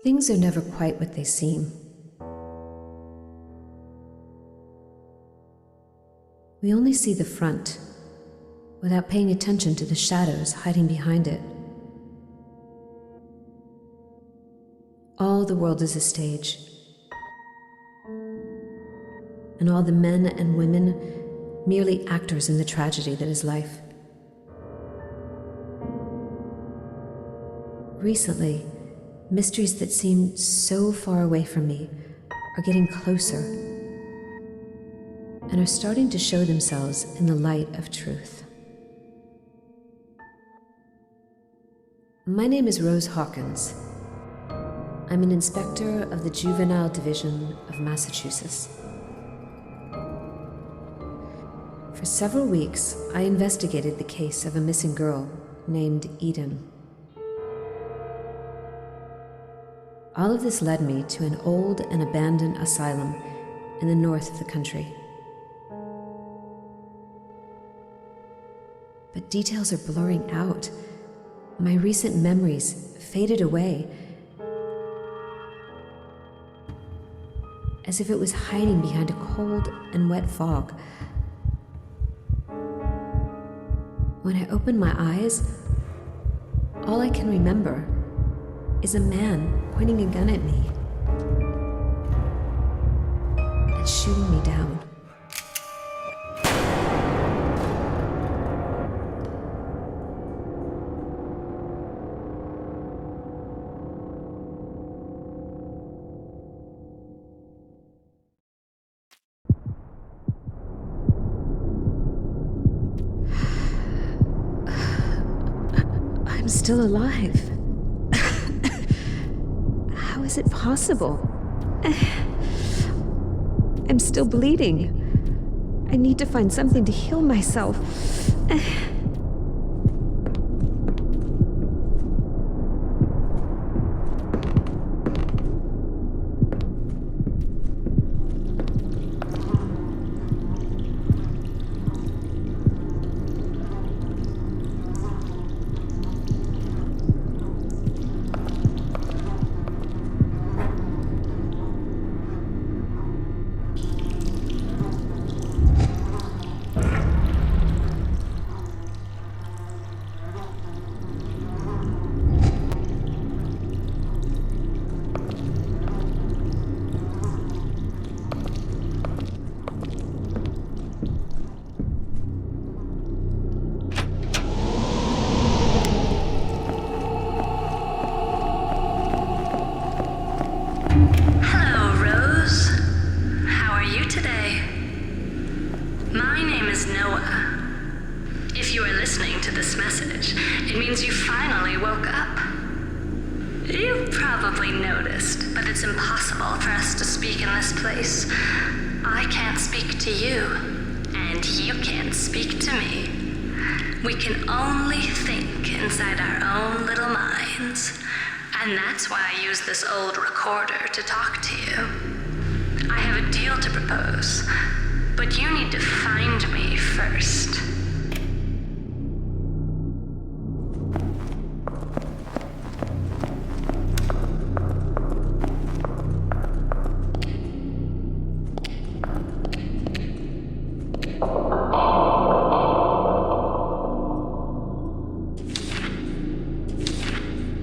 Things are never quite what they seem. We only see the front, without paying attention to the shadows hiding behind it. All the world is a stage, and all the men and women merely actors in the tragedy that is life. Recently, mysteries that seemed so far away from me are getting closer and are starting to show themselves in the light of truth. My name is Rose Hawkins. I'm an inspector of the Juvenile Division of Massachusetts. For several weeks, I investigated the case of a missing girl named Eden. All of this led me to an old and abandoned asylum in the north of the country. But details are blurring out. My recent memories faded away, as if it was hiding behind a cold and wet fog. When I opened my eyes, all I can remember is a man pointing a gun at me and shooting me down. I'm still alive. How is it possible? I'm still bleeding. I need to find something to heal myself. You've probably noticed, but it's impossible for us to speak in this place. I can't speak to you, and you can't speak to me. We can only think inside our own little minds, and that's why I use this old recorder to talk to you. I have a deal to propose, but you need to find me first.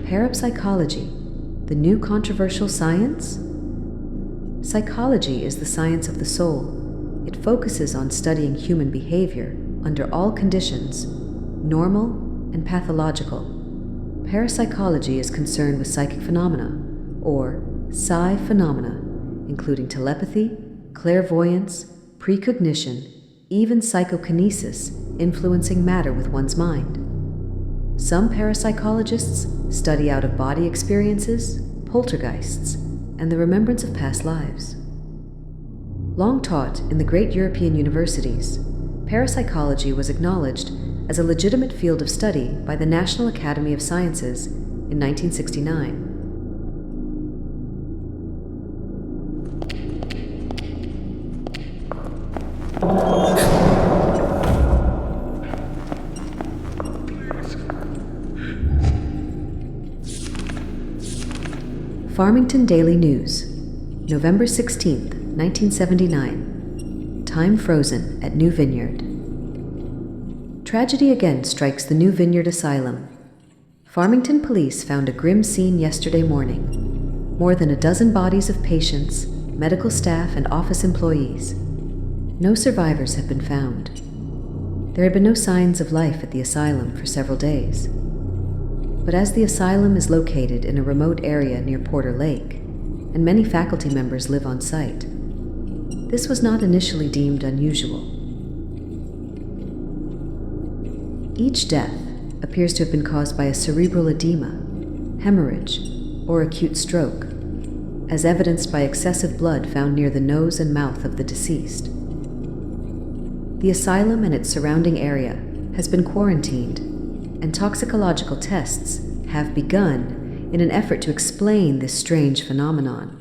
Parapsychology, the new controversial science? Psychology is the science of the soul. It focuses on studying human behavior under all conditions, normal and pathological. Parapsychology is concerned with psychic phenomena, or psi phenomena, including telepathy, clairvoyance, precognition, even psychokinesis, influencing matter with one's mind. Some parapsychologists study out-of-body experiences, poltergeists, and the remembrance of past lives. Long taught in the great European universities, parapsychology was acknowledged as a legitimate field of study by the National Academy of Sciences in 1969. Farmington Daily News, November 16th, 1979. Time frozen at New Vineyard. Tragedy again strikes the New Vineyard Asylum. Farmington police found a grim scene yesterday morning. More than a dozen bodies of patients, medical staff, and office employees. No survivors have been found. There had been no signs of life at the asylum for several days. But as the asylum is located in a remote area near Porter Lake, and many faculty members live on site, this was not initially deemed unusual. Each death appears to have been caused by a cerebral edema, hemorrhage, or acute stroke, as evidenced by excessive blood found near the nose and mouth of the deceased. The asylum and its surrounding area has been quarantined, and toxicological tests have begun in an effort to explain this strange phenomenon.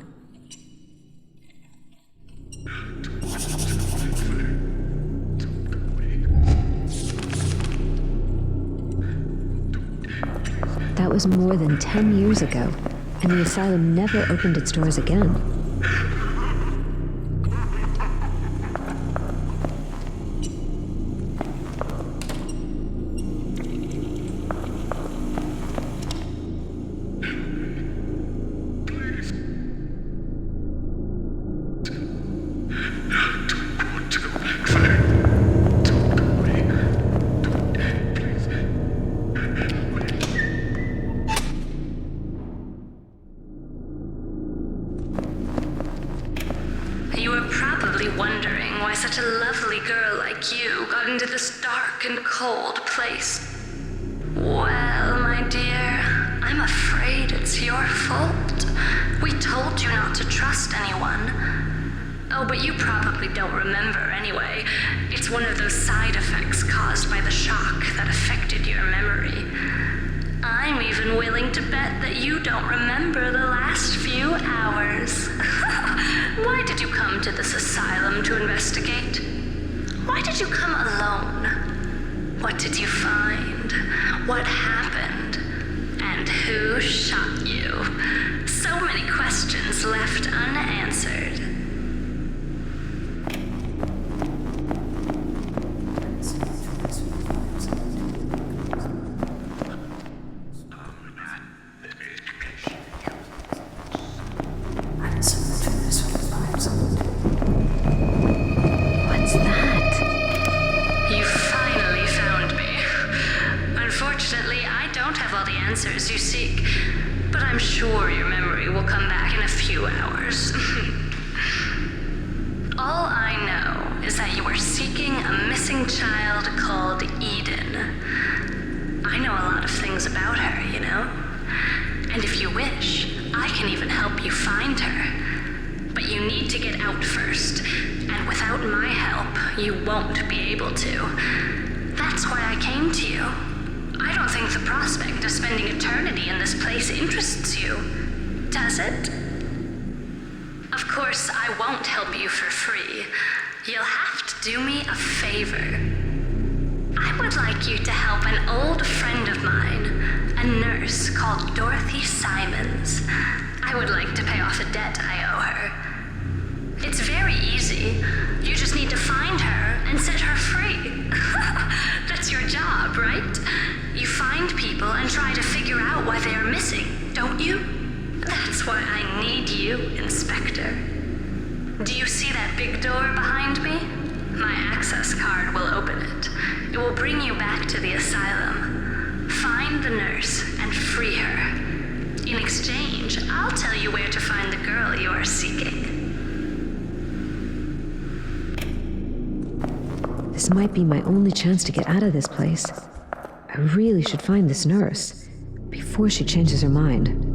That was more than 10 years ago, and the asylum never opened its doors again. You were probably wondering why such a lovely girl like you got into this dark and cold place. Well, my dear, I'm afraid it's your fault. We told you not to trust anyone. Oh, but you probably don't remember anyway. It's one of those side effects caused by the shock that affected your memory. I'm even willing to bet that you don't remember the last few hours. Why did you come to this asylum to investigate? Why did you come alone? What did you find? What happened? And who shot you? So many questions left unanswered. What's that? You finally found me. Unfortunately, I don't have all the answers you seek, but I'm sure your memory will come back in a few hours. All I know is that you were seeking a missing child called Eden. I know a lot of things about her, you know? And if you wish, I can even help you find her. But you need to get out first, and without my help, you won't be able to. That's why I came to you. I don't think the prospect of spending eternity in this place interests you, does it? Of course, I won't help you for free. You'll have to do me a favor. I would like you to help an old friend of mine, a nurse called Dorothy Simons. I would like to pay off a debt I owe her. It's very easy. You just need to find her and set her free. That's your job, right? You find people and try to figure out why they are missing, don't you? That's why I need you, Inspector. Do you see that big door behind me? My access card will open it. It will bring you back to the asylum. Find the nurse and free her. In exchange, I'll tell you where to find the girl you are seeking. This might be my only chance to get out of this place. I really should find this nurse before she changes her mind.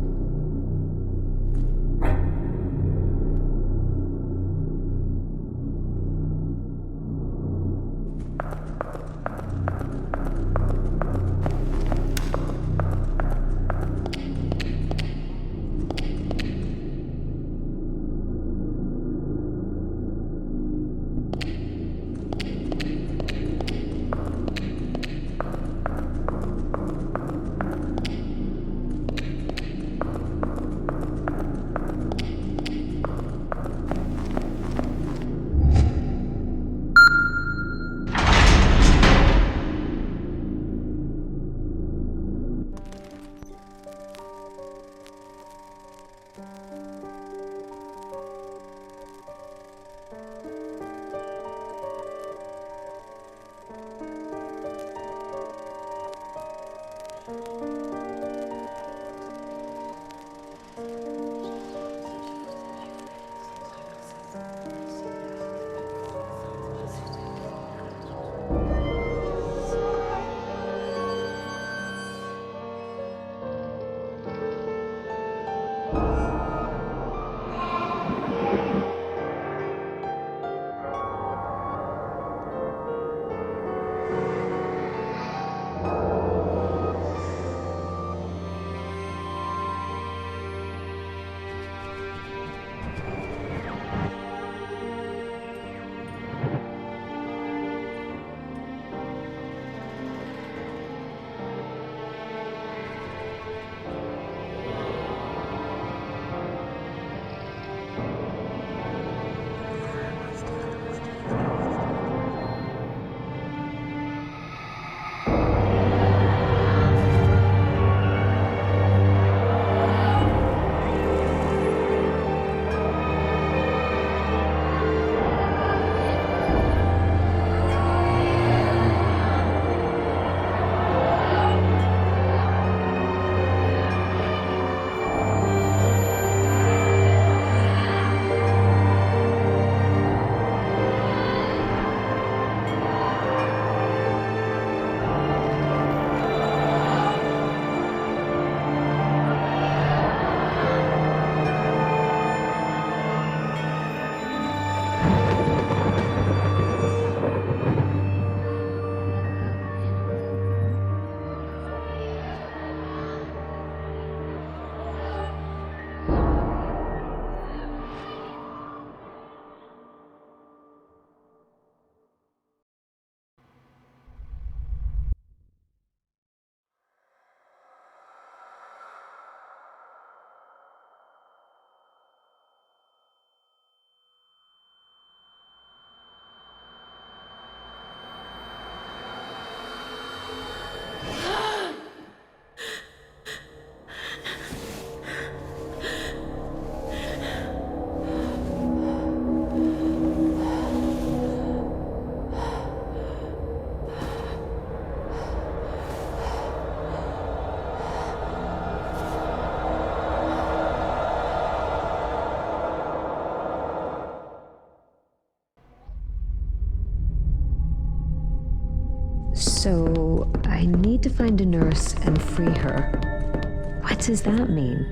So I need to find a nurse and free her. What does that mean?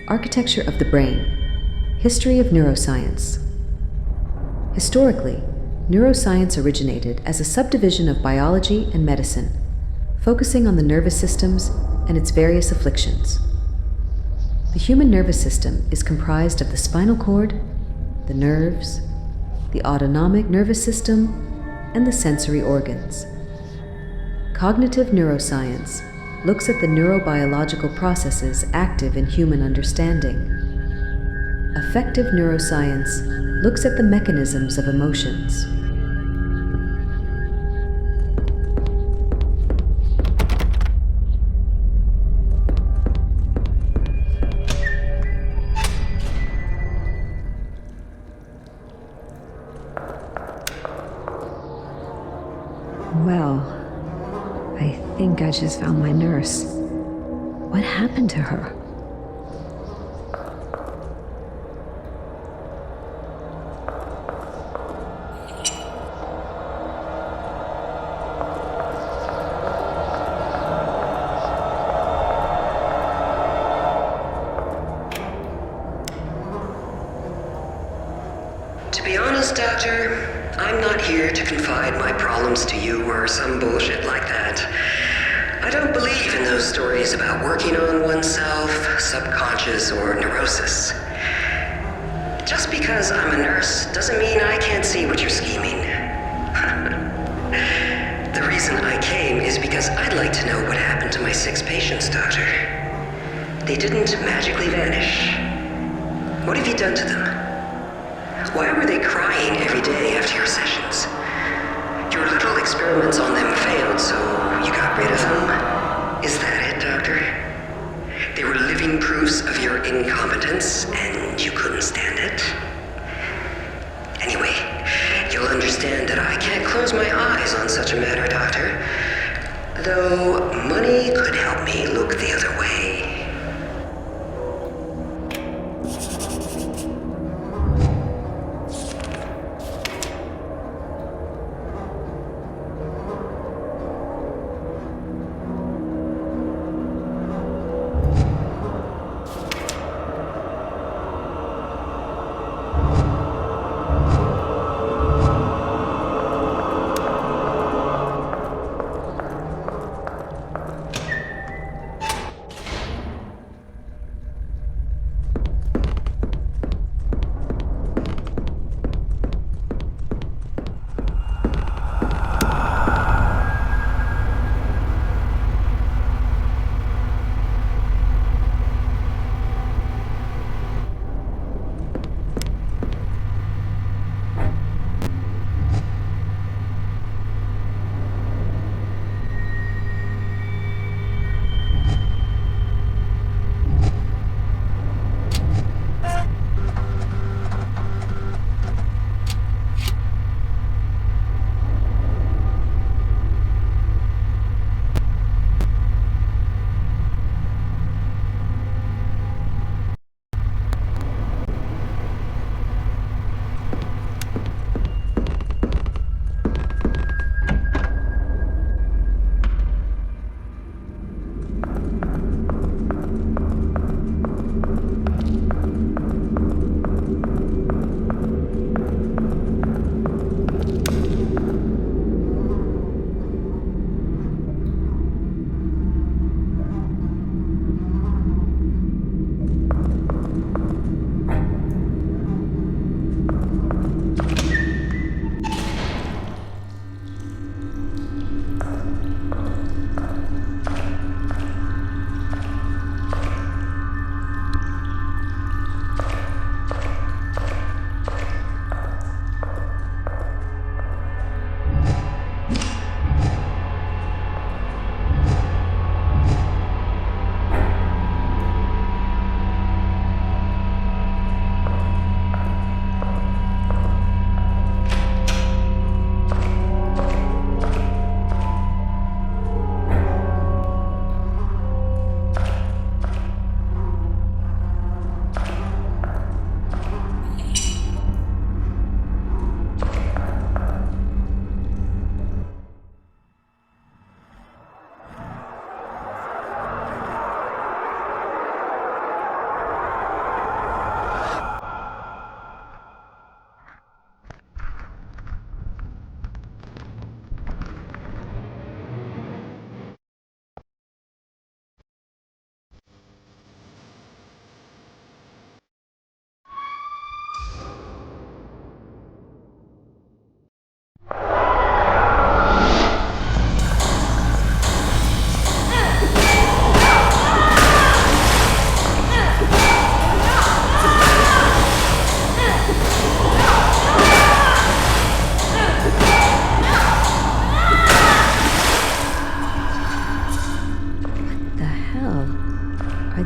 Architecture of the Brain. History of Neuroscience. Historically, neuroscience originated as a subdivision of biology and medicine, focusing on the nervous systems and its various afflictions. The human nervous system is comprised of the spinal cord, the nerves, the autonomic nervous system, and the sensory organs. Cognitive neuroscience looks at the neurobiological processes active in human understanding. Affective neuroscience looks at the mechanisms of emotions. Well, I think I just found my nurse. What happened to her? To be honest, Doctor, I'm not here to confide my problems to you or some bullshit like that. I don't believe in those stories about working on oneself, subconscious, or neurosis. Just because I'm a nurse doesn't mean I can't see what you're scheming. The reason I came is because I'd like to know what happened to my 6 patients, Doctor. They didn't magically vanish. What have you done to them? Why were they crying every day after your sessions? Your little experiments on them failed, so you got rid of them? Is that it, Doctor? They were living proofs of your incompetence, and you couldn't stand it? Anyway, you'll understand that I can't close my eyes on such a matter, Doctor. Though money could help me look the other way.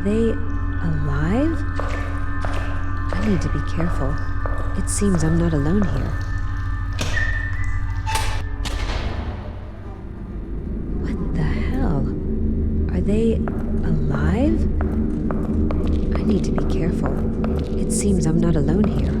they alive? I need to be careful. It seems I'm not alone here. What the hell? Are they alive? I need to be careful. It seems I'm not alone here.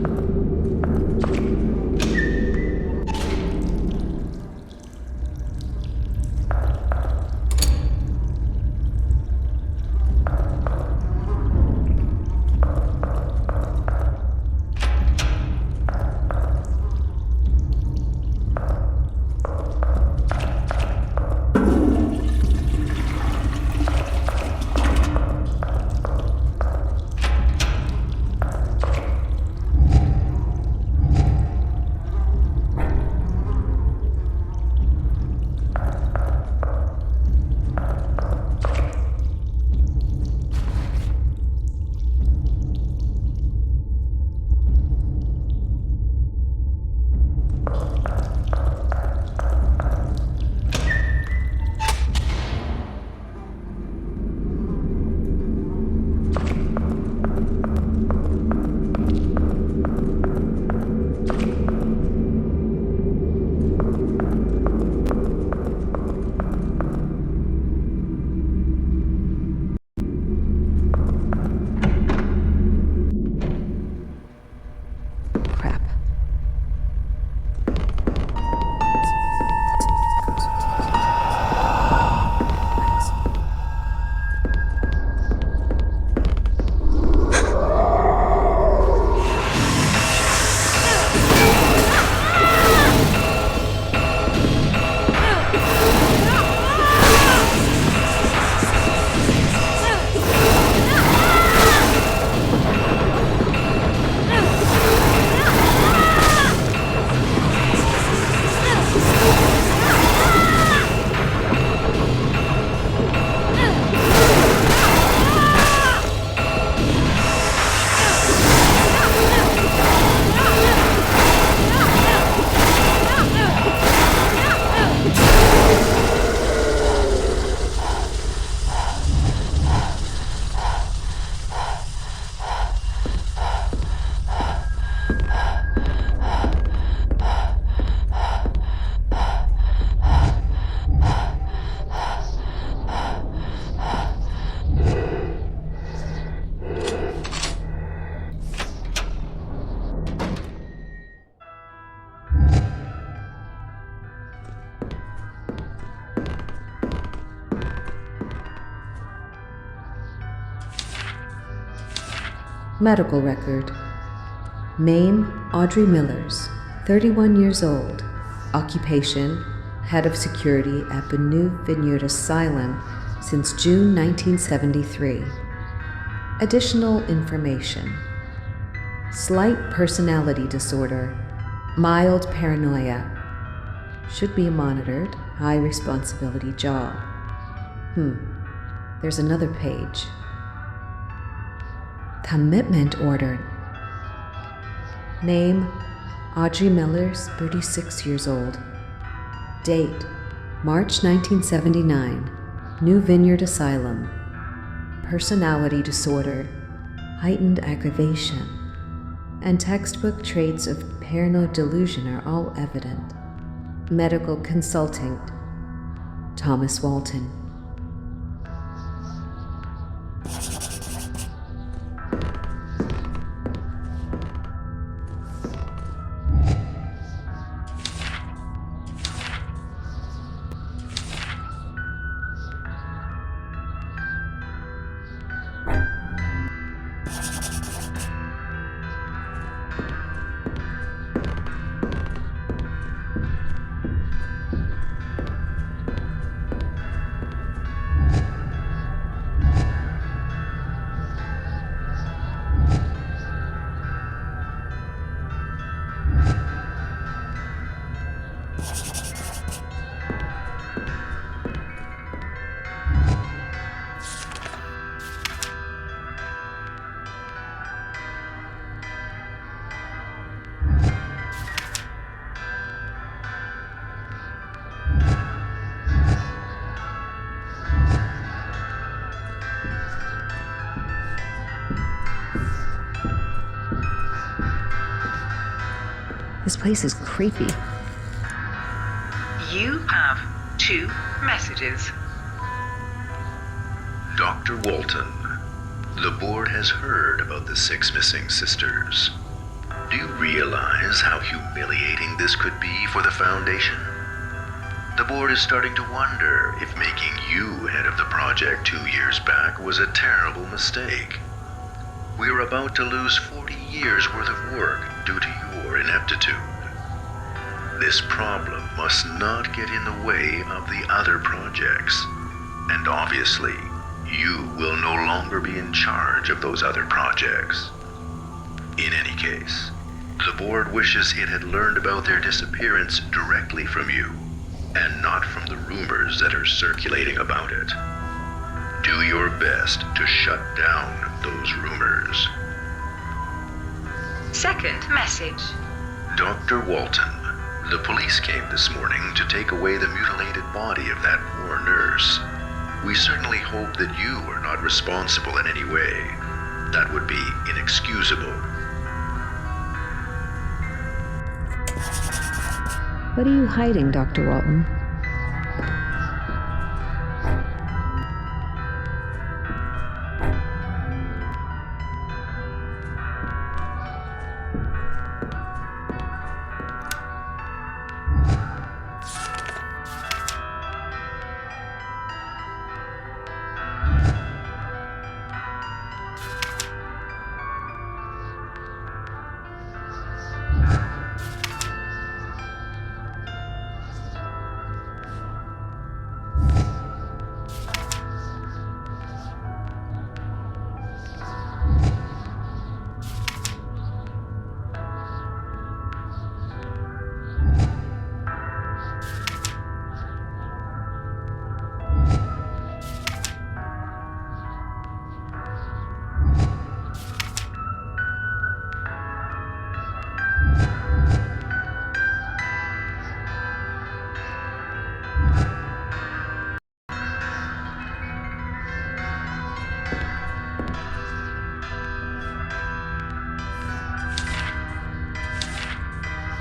Medical record. Name, Audrey Millers, 31 years old. Occupation, head of security at the New Vineyard Asylum since June 1973. Additional information. Slight personality disorder, mild paranoia. Should be monitored, high responsibility job. There's another page. Commitment order. Name, Audrey Millers, 36 years old. Date, March 1979, New Vineyard Asylum. Personality disorder, heightened aggravation, and textbook traits of paranoid delusion are all evident. Medical consultant, Thomas Walton. This place is creepy. You have 2 messages. Dr. Walton, the board has heard about the 6 missing sisters. Do you realize how humiliating this could be for the Foundation? The board is starting to wonder if making you head of the project 2 years back was a terrible mistake. We are about to lose 40 years worth of work due to your ineptitude. This problem must not get in the way of the other projects, and obviously, you will no longer be in charge of those other projects. In any case, the board wishes it had learned about their disappearance directly from you, and not from the rumors that are circulating about it. Do your best to shut down those rumors. Second message. Dr. Walton, the police came this morning to take away the mutilated body of that poor nurse. We certainly hope that you are not responsible in any way. That would be inexcusable. What are you hiding, Dr. Walton?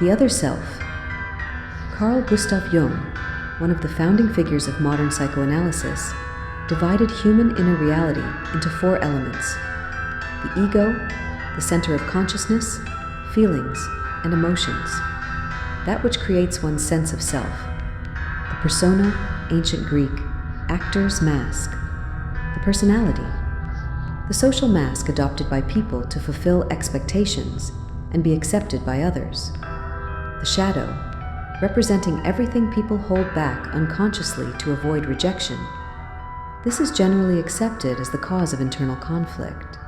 The other self. Carl Gustav Jung, one of the founding figures of modern psychoanalysis, divided human inner reality into 4 elements: the ego, the center of consciousness, feelings, and emotions, that which creates one's sense of self; the persona, ancient Greek, actor's mask; the personality, the social mask adopted by people to fulfill expectations and be accepted by others; the shadow, representing everything people hold back unconsciously to avoid rejection. This is generally accepted as the cause of internal conflict.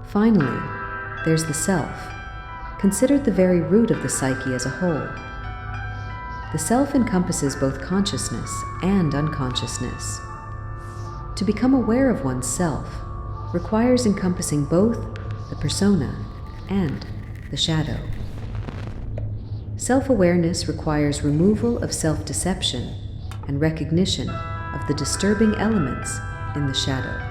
Finally, there's the self, considered the very root of the psyche as a whole. The self encompasses both consciousness and unconsciousness. To become aware of one's self requires encompassing both the persona and the shadow. Self-awareness requires removal of self-deception and recognition of the disturbing elements in the shadow.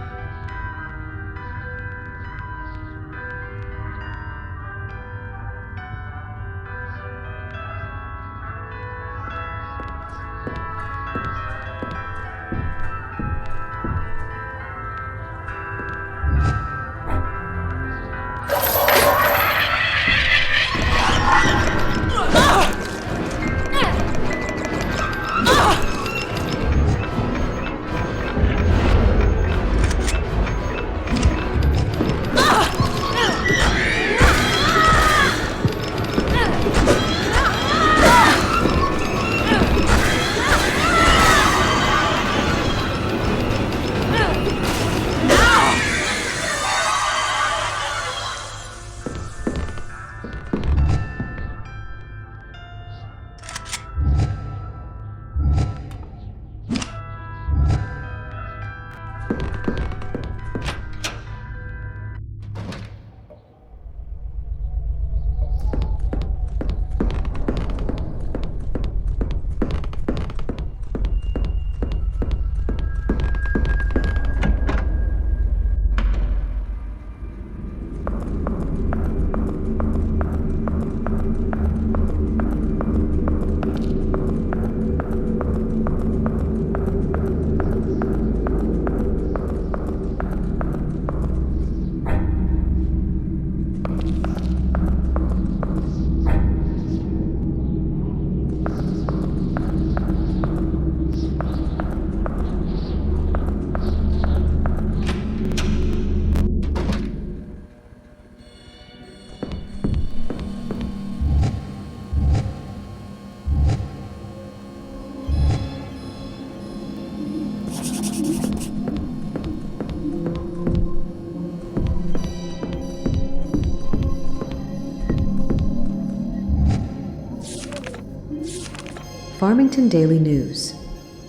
Farmington Daily News,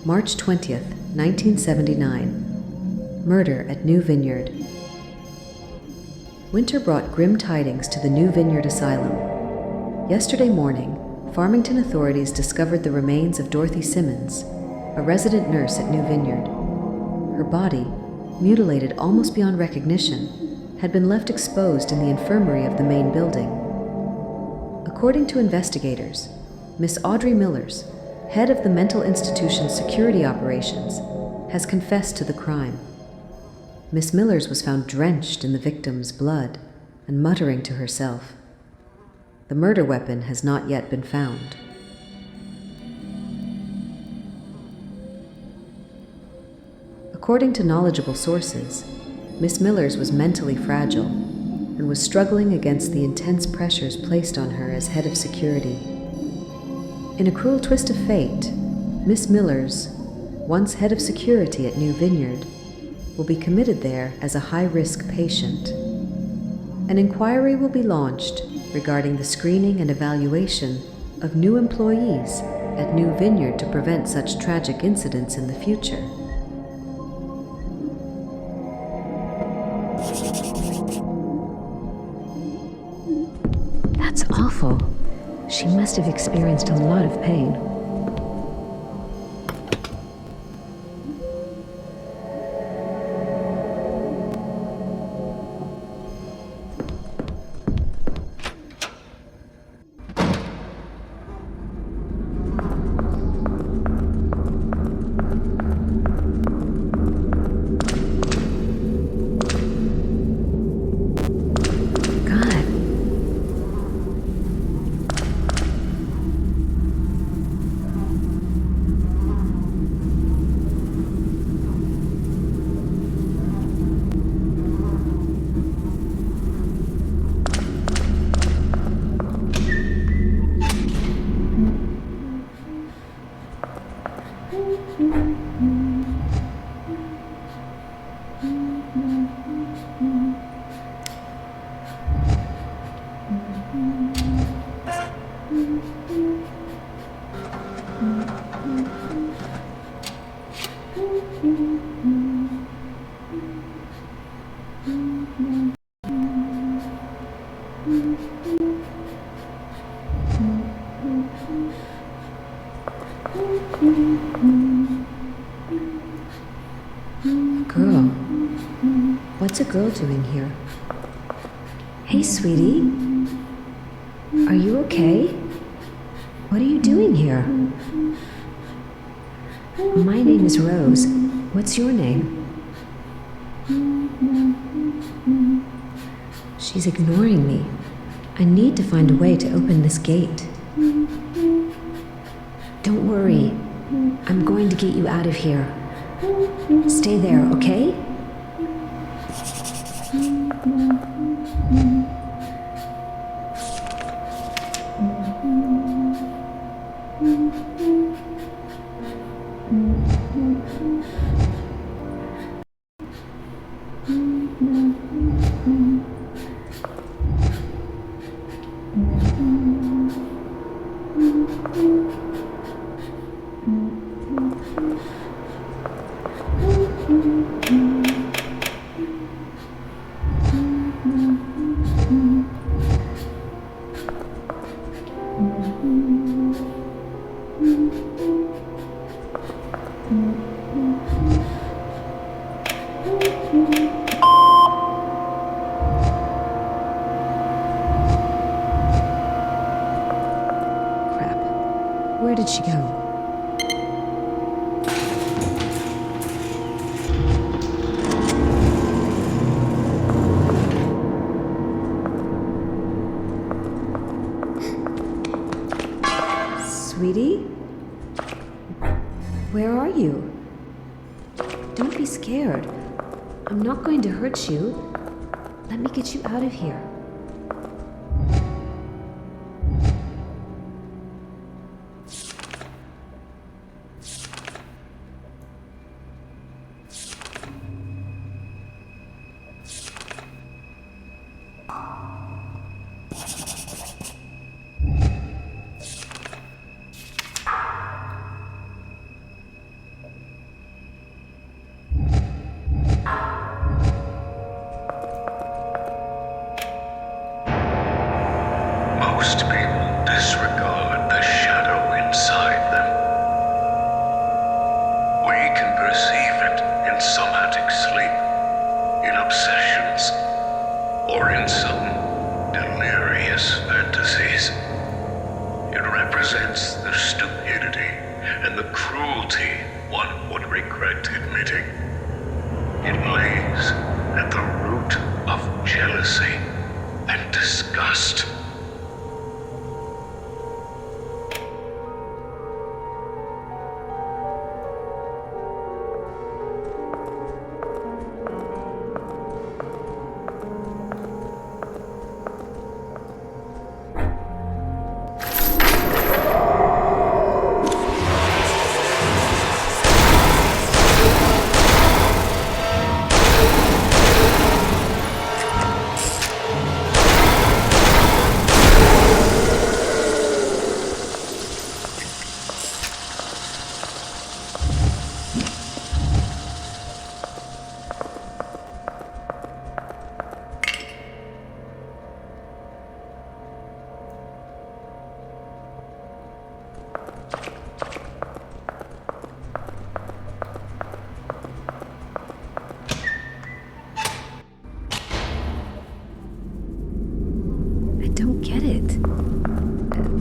March 20th, 1979. Murder at New Vineyard. Winter brought grim tidings to the New Vineyard Asylum. Yesterday morning, Farmington authorities discovered the remains of Dorothy Simmons, a resident nurse at New Vineyard. Her body, mutilated almost beyond recognition, had been left exposed in the infirmary of the main building. According to investigators, Miss Audrey Millers, head of the mental institution's security operations, has confessed to the crime. Miss Millers was found drenched in the victim's blood and muttering to herself. The murder weapon has not yet been found. According to knowledgeable sources, Miss Millers was mentally fragile and was struggling against the intense pressures placed on her as head of security. In a cruel twist of fate, Miss Millers, once head of security at New Vineyard, will be committed there as a high-risk patient. An inquiry will be launched regarding the screening and evaluation of new employees at New Vineyard to prevent such tragic incidents in the future. That's awful. She must have experienced a lot of pain. Girl, what's a girl doing here? Hey, sweetie. Are you okay? What are you doing here? My name is Rose. What's your name? She's ignoring me. I need to find a way to open this gate. Don't worry. I'm going to get you out of here. Stay there, okay? Where did she go? Sweetie? Where are you? Don't be scared. I'm not going to hurt you. Let me get you out of here. represents the stupidity and the cruelty one would regret admitting. It lays at the root of jealousy and disgust.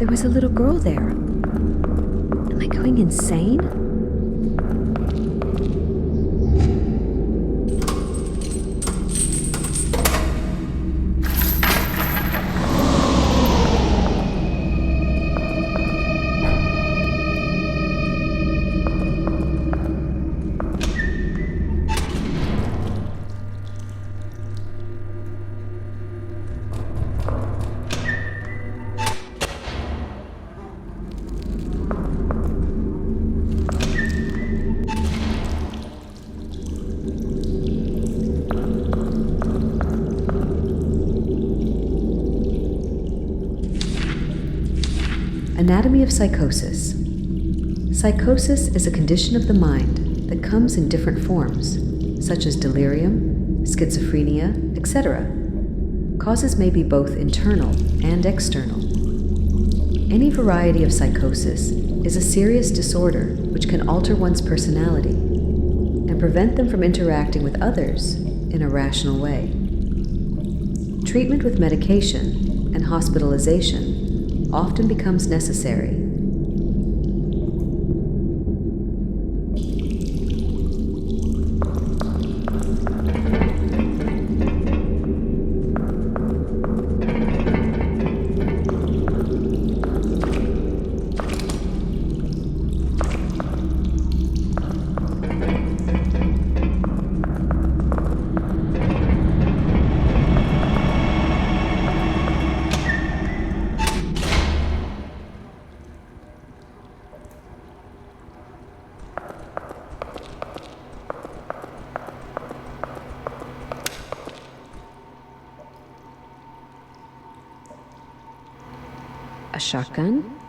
There was a little girl there. Am I going insane? Anatomy of psychosis. Psychosis is a condition of the mind that comes in different forms, such as delirium, schizophrenia, etc. Causes may be both internal and external. Any variety of psychosis is a serious disorder which can alter one's personality and prevent them from interacting with others in a rational way. Treatment with medication and hospitalization often becomes necessary. A shotgun?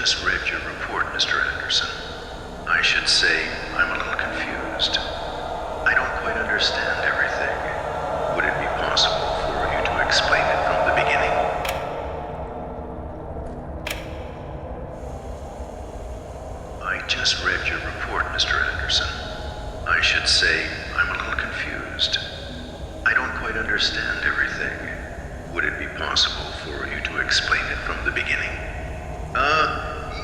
just read your report, Mr. Anderson. I should say I'm a little confused. I don't quite understand everything. Would it be possible for you to explain it from the beginning? I just read your report, Mr. Anderson. I should say I'm a little confused. I don't quite understand everything. Would it be possible for you to explain it from the beginning?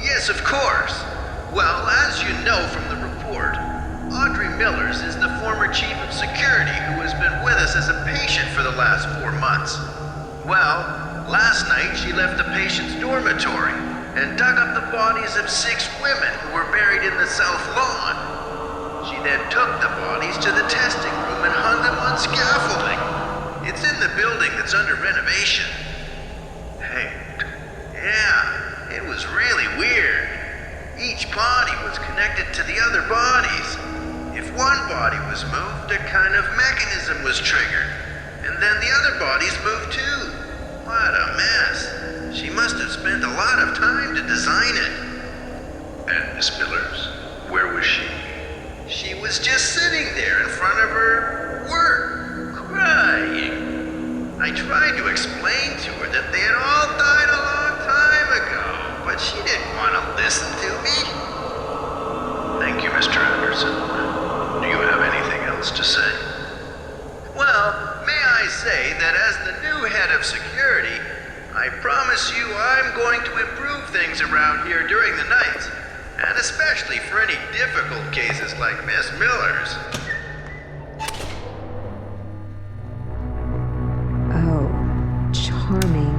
Yes, of course. Well, as you know from the report, Audrey Millers is the former chief of security who has been with us as a patient for the last 4 months. Well, last night she left the patient's dormitory and dug up the bodies of 6 women who were buried in the south lawn. She then took the bodies to the testing room and hung them on scaffolding. It's in the building that's under renovation. Hanged. Yeah, it was really weird. Each body was connected to the other bodies. If one body was moved, a kind of mechanism was triggered. And then the other bodies moved too. What a mess. She must have spent a lot of time to design it. And Miss Millers, where was she? She was just sitting there in front of her work, crying. I tried to explain to her that they had all died a long time ago, but she didn't want to listen to me. Thank you, Mr. Anderson. Do you have anything else to say? Well, may I say that as the new head of security, I promise you I'm going to improve things around here during the night, and especially for any difficult cases like Miss Miller's. Oh, charming.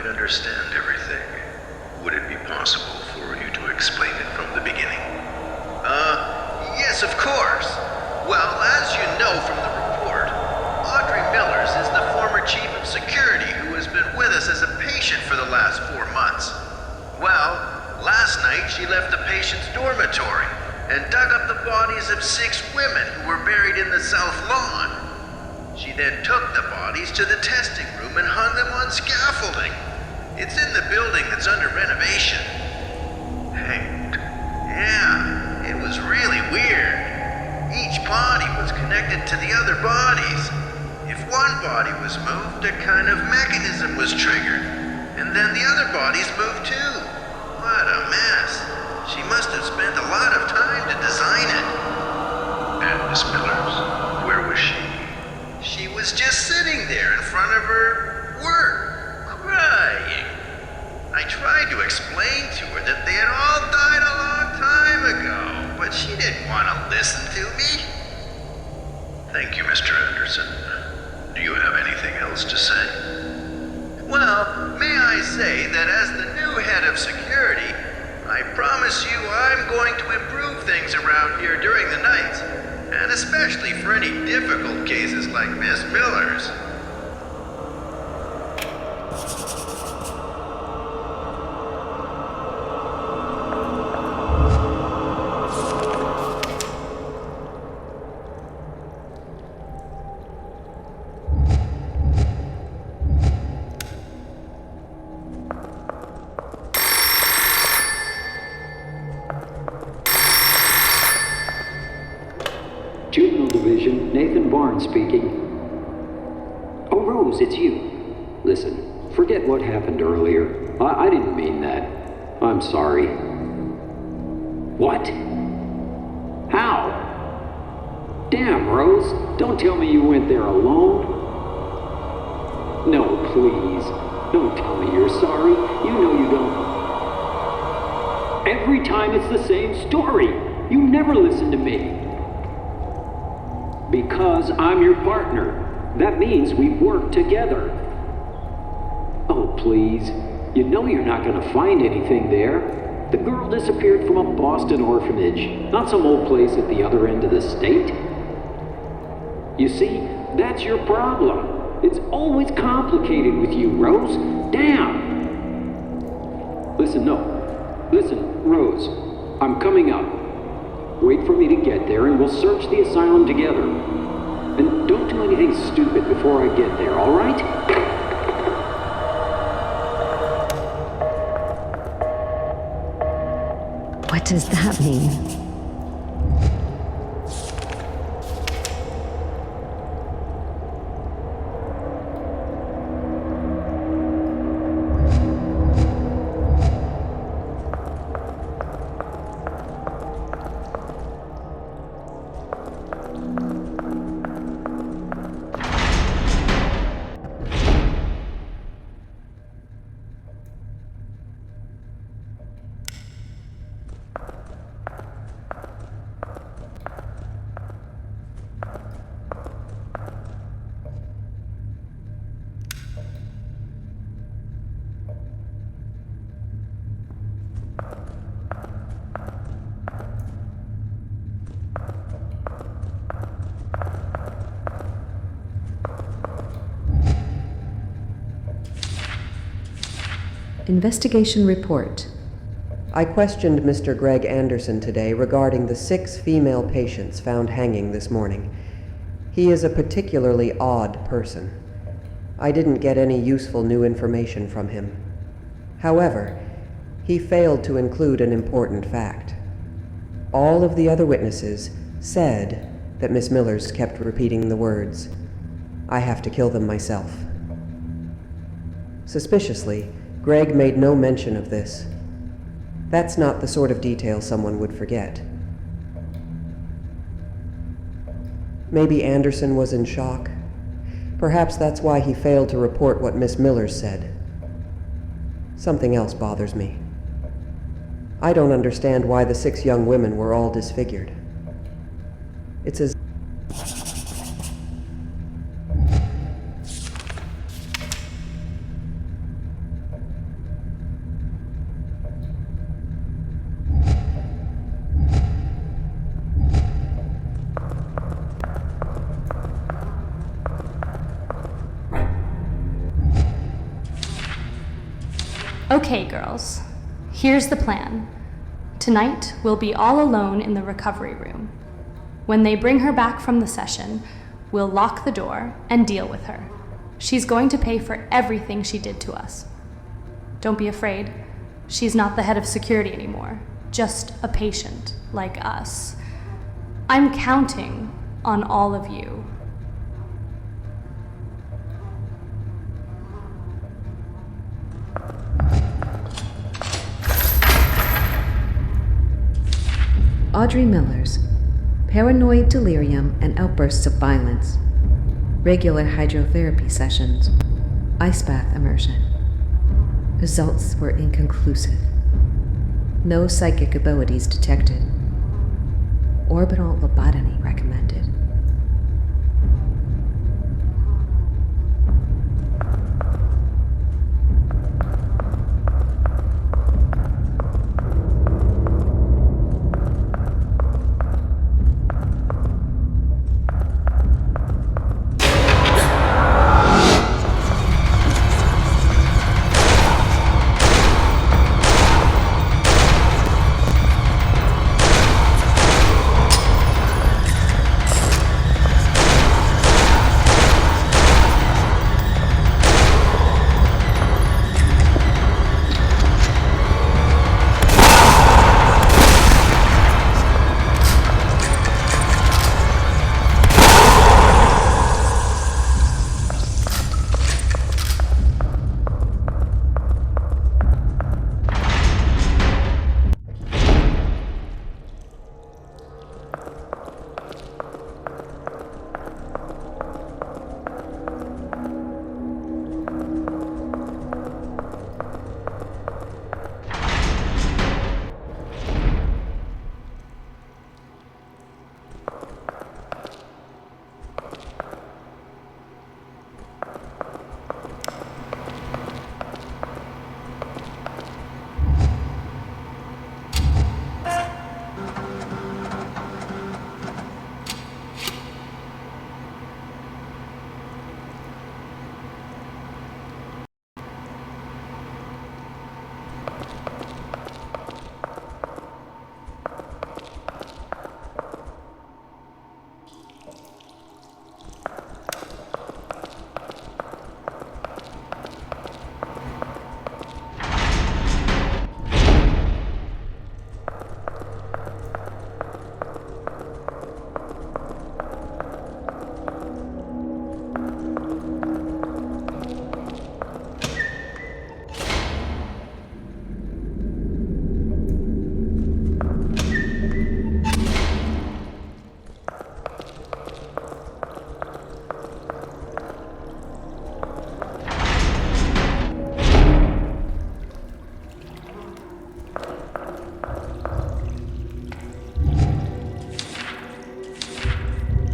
quite understand everything. Would it be possible for you to explain it from the beginning? Yes, of course. Well, as you know from the report, Audrey Millers is the former chief of security who has been with us as a patient for the last 4 months. Well, last night she left the patient's dormitory and dug up the bodies of 6 women who were buried in the south lawn. She then took the bodies to the testing room and hung them on scaffolding. It's in the building that's under renovation. Hanged. Yeah, it was really weird. Each body was connected to the other bodies. If one body was moved, a kind of mechanism was triggered, and then the other bodies moved too. What a mess. She must have spent a lot of time to design it. And Miss Millers, where was she? She was just sitting there in front of her work, crying. I tried to explain to her that they had all died a long time ago, but she didn't want to listen to me. Thank you, Mr. Anderson. Do you have anything else to say? Well, may I say that as the new head of security, I promise you I'm going to improve things around here during the night, and especially for any difficult cases like Miss Miller's. Juvenile Division, Nathan Barnes speaking. Oh, Rose, it's you. Listen, forget what happened earlier. I didn't mean that. I'm sorry. What? How? Damn, Rose, don't tell me you went there alone. No, please. Don't tell me you're sorry. You know you don't. Every time it's the same story. You never listen to me. Because I'm your partner. That means we work together. Oh, please. You know you're not going to find anything there. The girl disappeared from a Boston orphanage, not some old place at the other end of the state. You see, that's your problem. It's always complicated with you, Rose. Damn! Listen, Rose. I'm coming up. Wait for me to get there and we'll search the asylum together. And don't do anything stupid before I get there, all right? What does that mean? Investigation report. I questioned Mr. Greg Anderson today regarding the 6 female patients found hanging this morning. He is a particularly odd person. I didn't get any useful new information from him. However, he failed to include an important fact. All of the other witnesses said that Miss Millers kept repeating the words, "I have to kill them myself." Suspiciously, Greg made no mention of this. That's not the sort of detail someone would forget. Maybe Anderson was in shock. Perhaps that's why he failed to report what Miss Millers said. Something else bothers me. I don't understand why the 6 young women were all disfigured. It's as Okay, girls. Here's the plan. Tonight, we'll be all alone in the recovery room. When they bring her back from the session, we'll lock the door and deal with her. She's going to pay for everything she did to us. Don't be afraid. She's not the head of security anymore, just a patient like us. I'm counting on all of you. Audrey Miller's paranoid delirium and outbursts of violence, regular hydrotherapy sessions, ice bath immersion. Results were inconclusive. No psychic abilities detected. Orbital lobotomy recommended.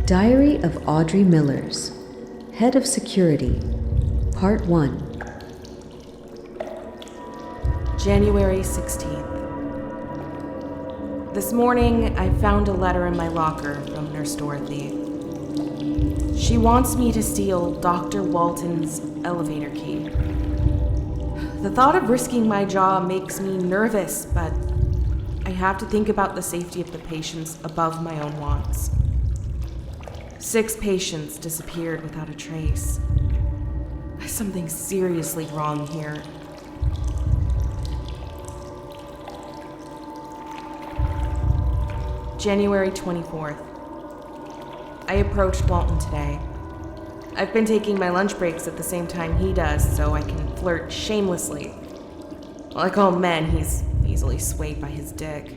Diary of Audrey Miller's, Head of Security, Part 1. January 16th. This morning, I found a letter in my locker from Nurse Dorothy. She wants me to steal Dr. Walton's elevator key. The thought of risking my job makes me nervous, but I have to think about the safety of the patients above my own wants. 6 patients disappeared without a trace. There's something seriously wrong here. January 24th. I approached Walton today. I've been taking my lunch breaks at the same time he does, so I can flirt shamelessly. Like all men, he's easily swayed by his dick.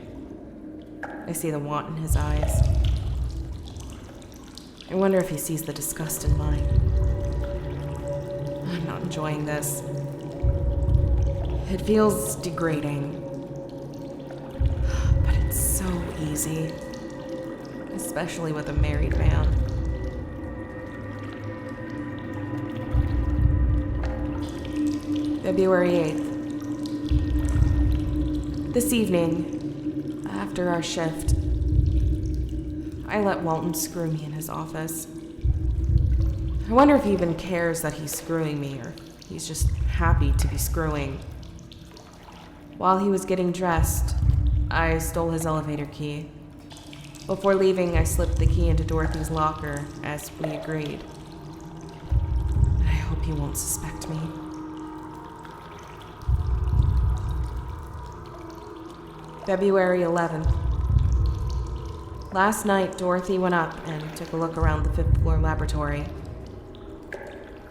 I see the want in his eyes. I wonder if he sees the disgust in mine. I'm not enjoying this. It feels degrading. But it's so easy. Especially with a married man. February 8th. This evening, after our shift, I let Walton screw me in his office. I wonder if he even cares that he's screwing me, or he's just happy to be screwing. While he was getting dressed, I stole his elevator key. Before leaving, I slipped the key into Dorothy's locker, as we agreed. I hope he won't suspect me. February 11th. Last night, Dorothy went up and took a look around the 5th floor laboratory.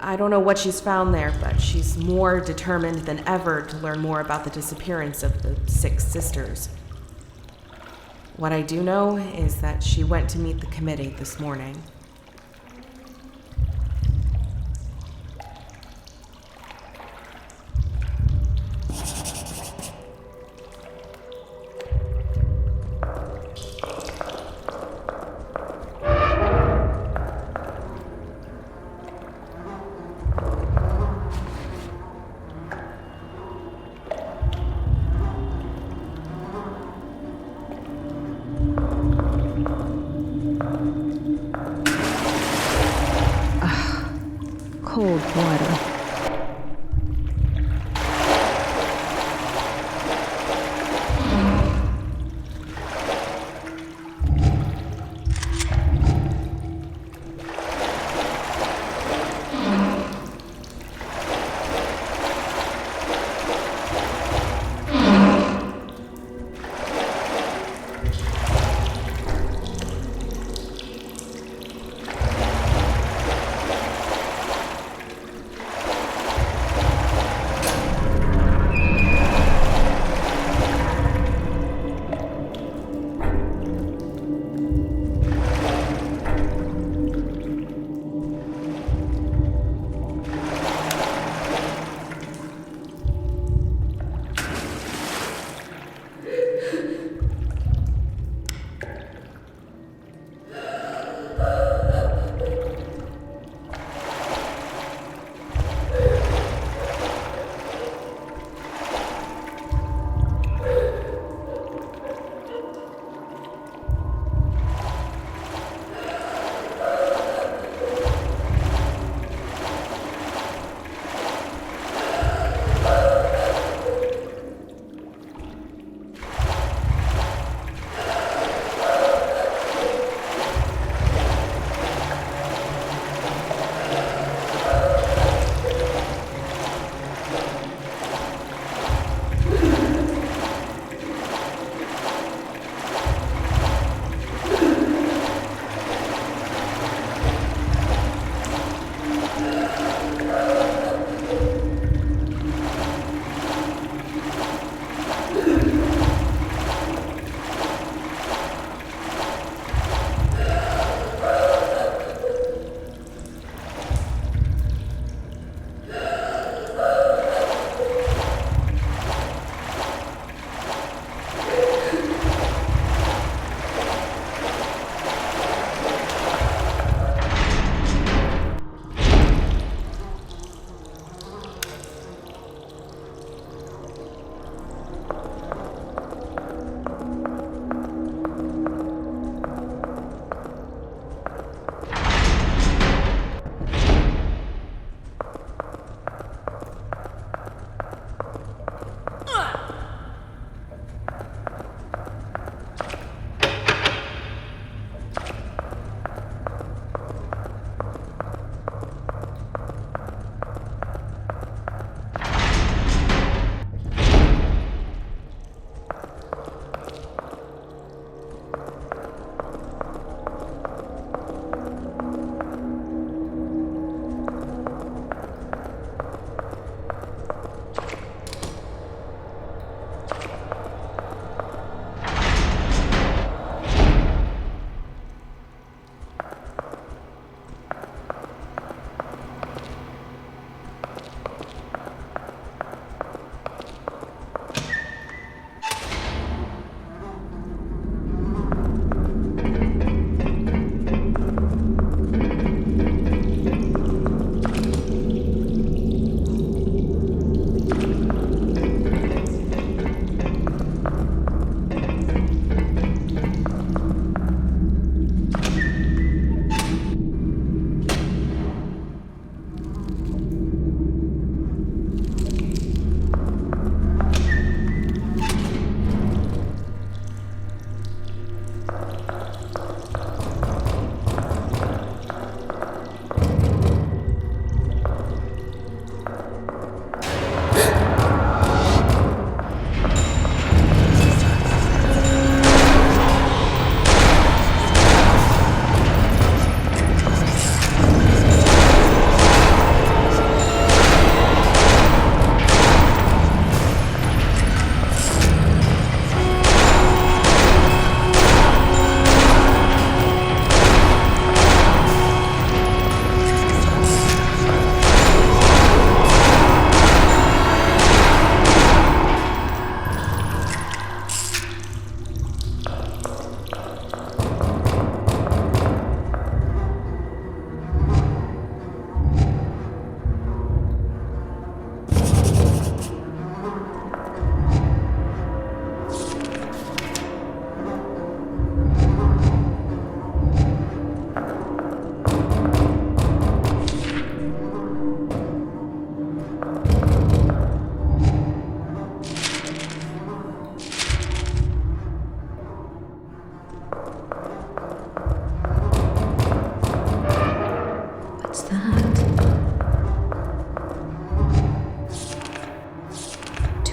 I don't know what she's found there, but she's more determined than ever to learn more about the disappearance of the 6 sisters. What I do know is that she went to meet the committee this morning.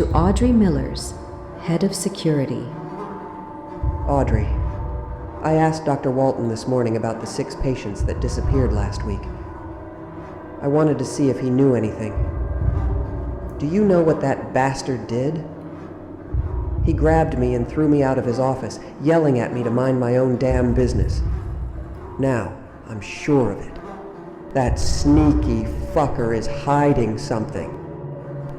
to Audrey Millers, Head of Security. Audrey, I asked Dr. Walton this morning about the 6 patients that disappeared last week. I wanted to see if he knew anything. Do you know what that bastard did? He grabbed me and threw me out of his office, yelling at me to mind my own damn business. Now, I'm sure of it. That sneaky fucker is hiding something.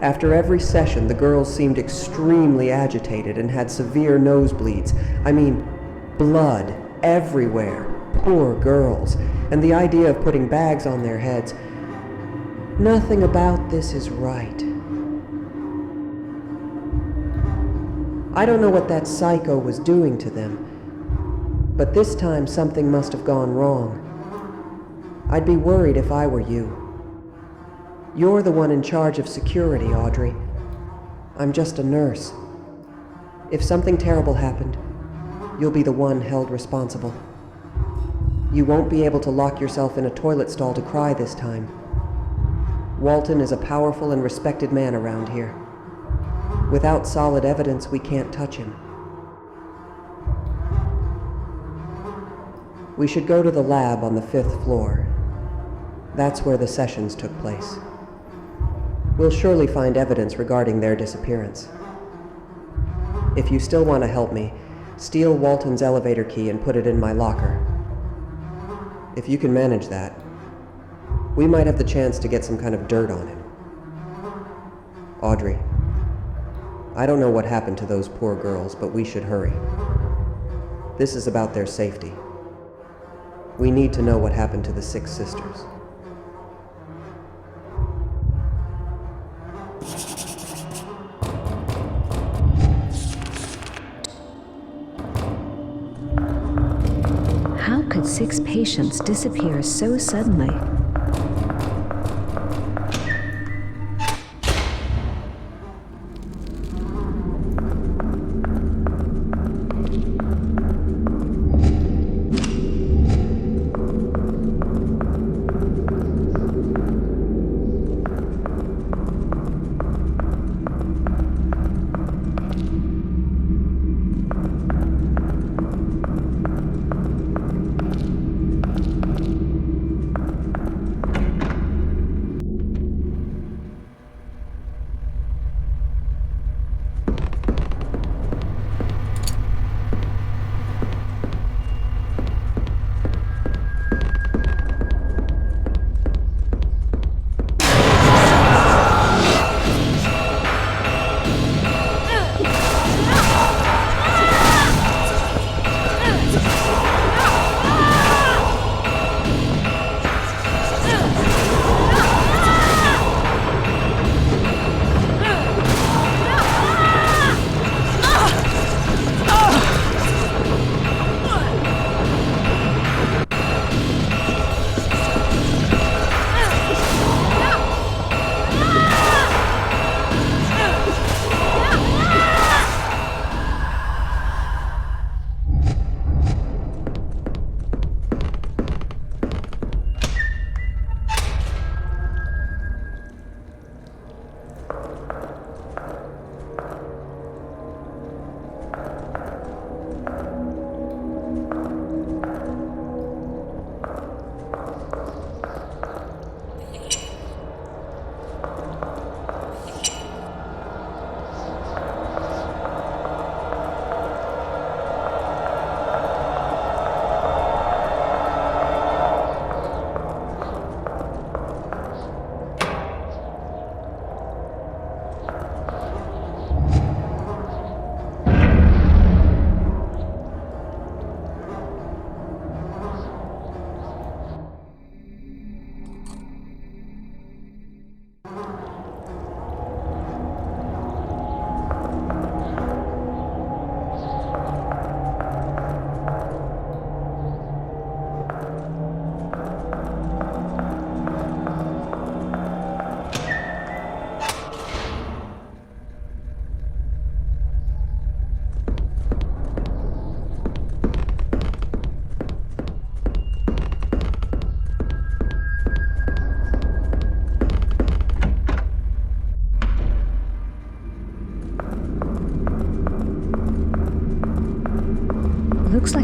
After every session, the girls seemed extremely agitated and had severe nosebleeds. I mean, blood everywhere. Poor girls. And the idea of putting bags on their heads. Nothing about this is right. I don't know what that psycho was doing to them, but this time something must have gone wrong. I'd be worried if I were you. You're the one in charge of security, Audrey. I'm just a nurse. If something terrible happened, you'll be the one held responsible. You won't be able to lock yourself in a toilet stall to cry this time. Walton is a powerful and respected man around here. Without solid evidence, we can't touch him. We should go to the lab on the 5th floor. That's where the sessions took place. We'll surely find evidence regarding their disappearance. If you still want to help me, steal Walton's elevator key and put it in my locker. If you can manage that, we might have the chance to get some kind of dirt on him. Audrey, I don't know what happened to those poor girls, but we should hurry. This is about their safety. We need to know what happened to the 6 sisters. How could 6 patients disappear so suddenly?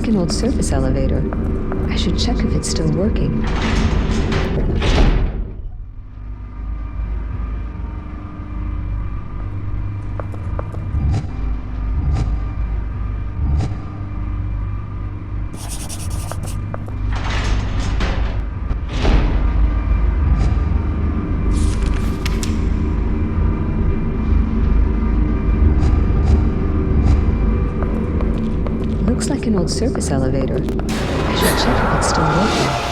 like an old surface elevator. I should check if it's still working. Looks like an old surface elevator. I should check if it's still working.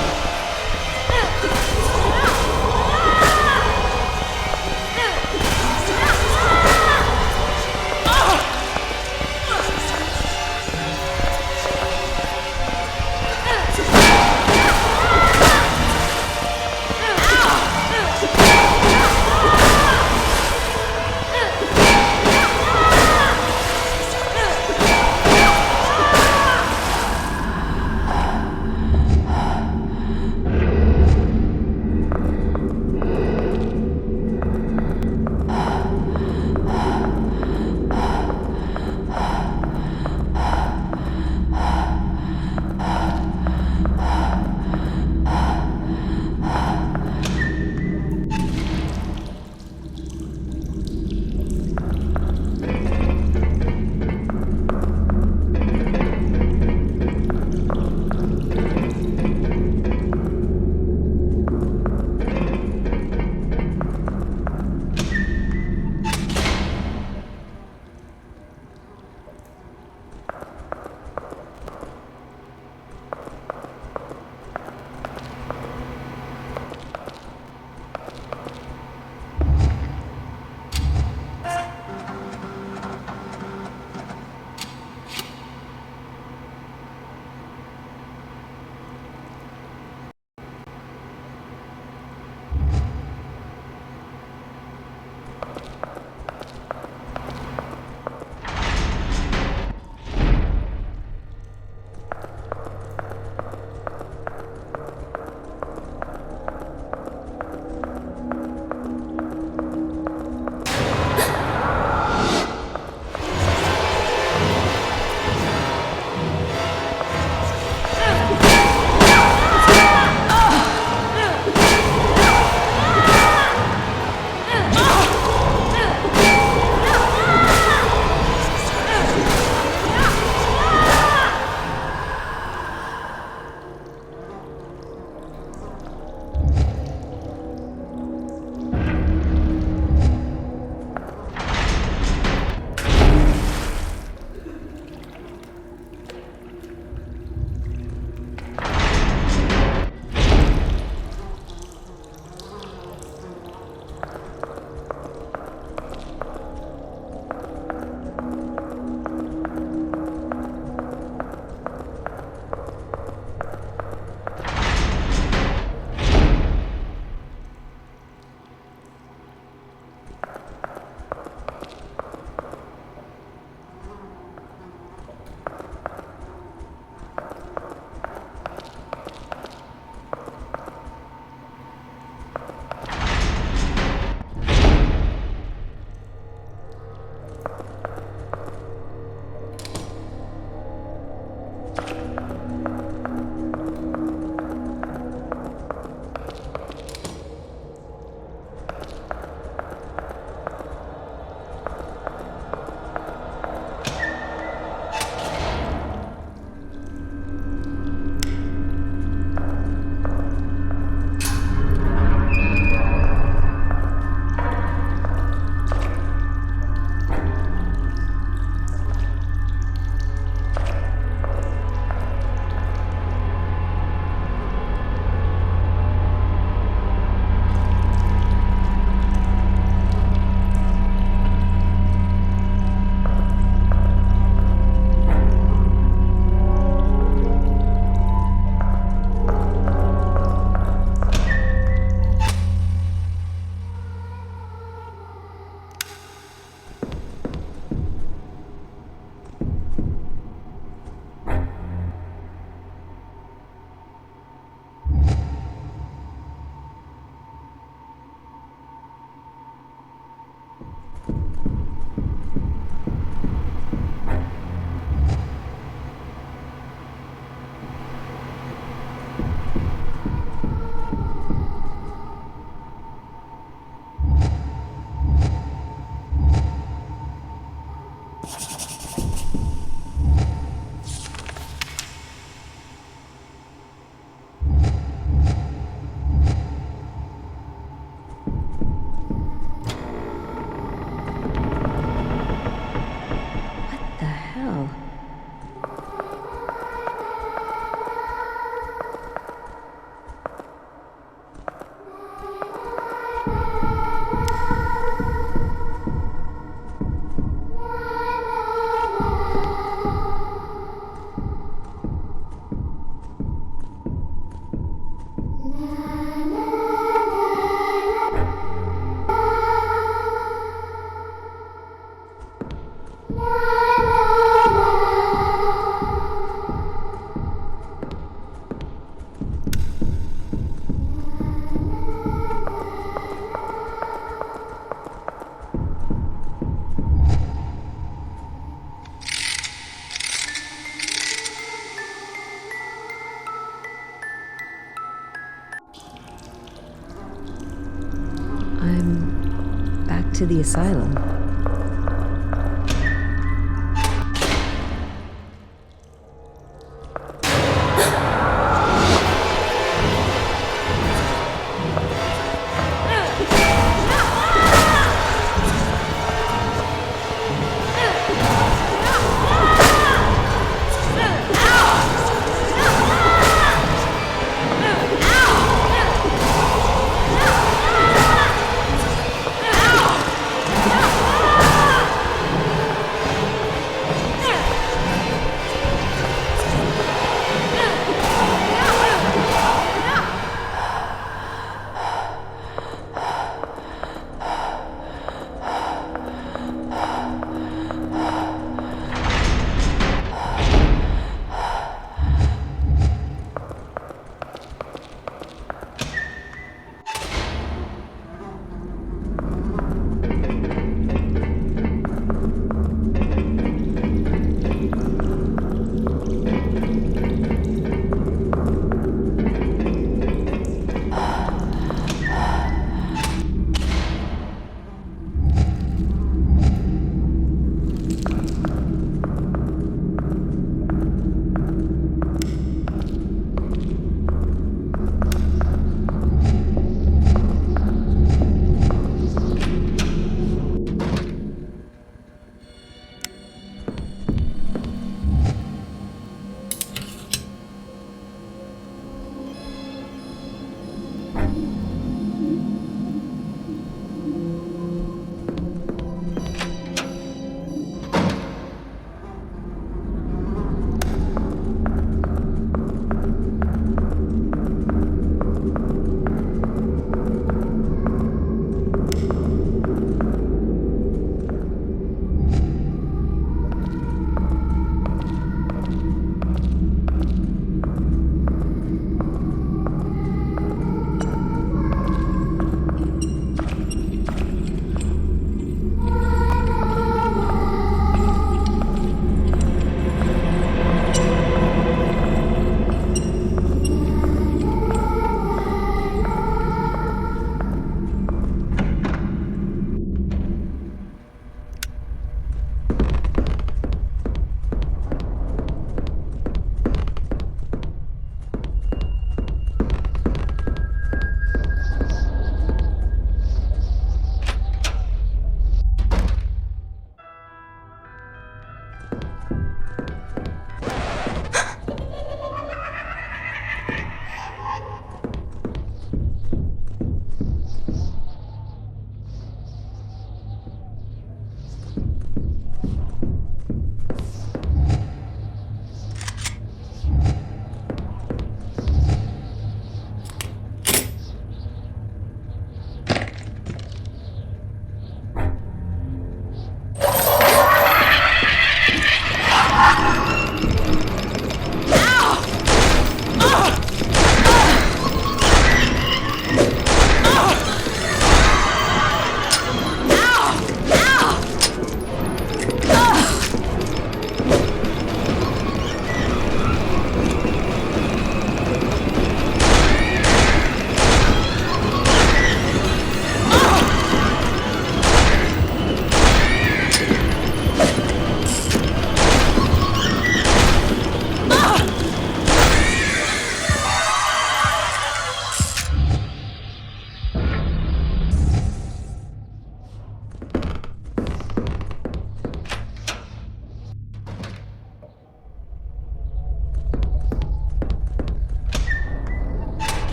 to the asylum.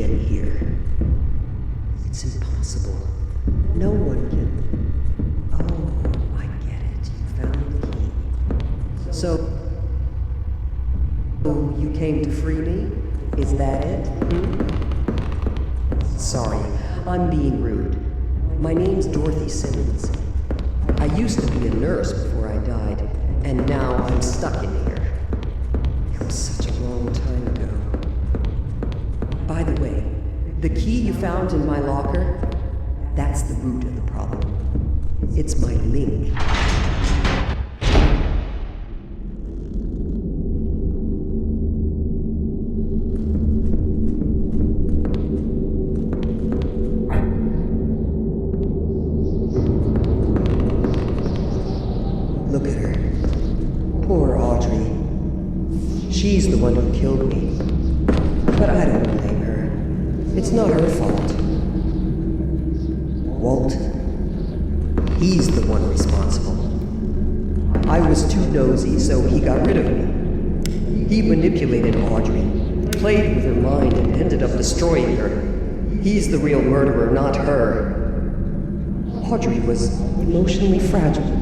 get here. It's impossible. No one can... Oh, I get it. You found the key. So you came to free me? Is that it? Sorry, I'm being rude. My name's Dorothy Simmons. I used to be a nurse before I died, and now I'm stuck in here. It was such a long time ago. By the way, the key you found in my locker, that's the root of the problem. It's my link. Look at her. Poor Audrey. She's the one who killed me. But I don't blame her. It's not her fault. Walt, he's the one responsible. I was too nosy, so he got rid of me. He manipulated Audrey, played with her mind, and ended up destroying her. He's the real murderer, not her. Audrey was emotionally fragile.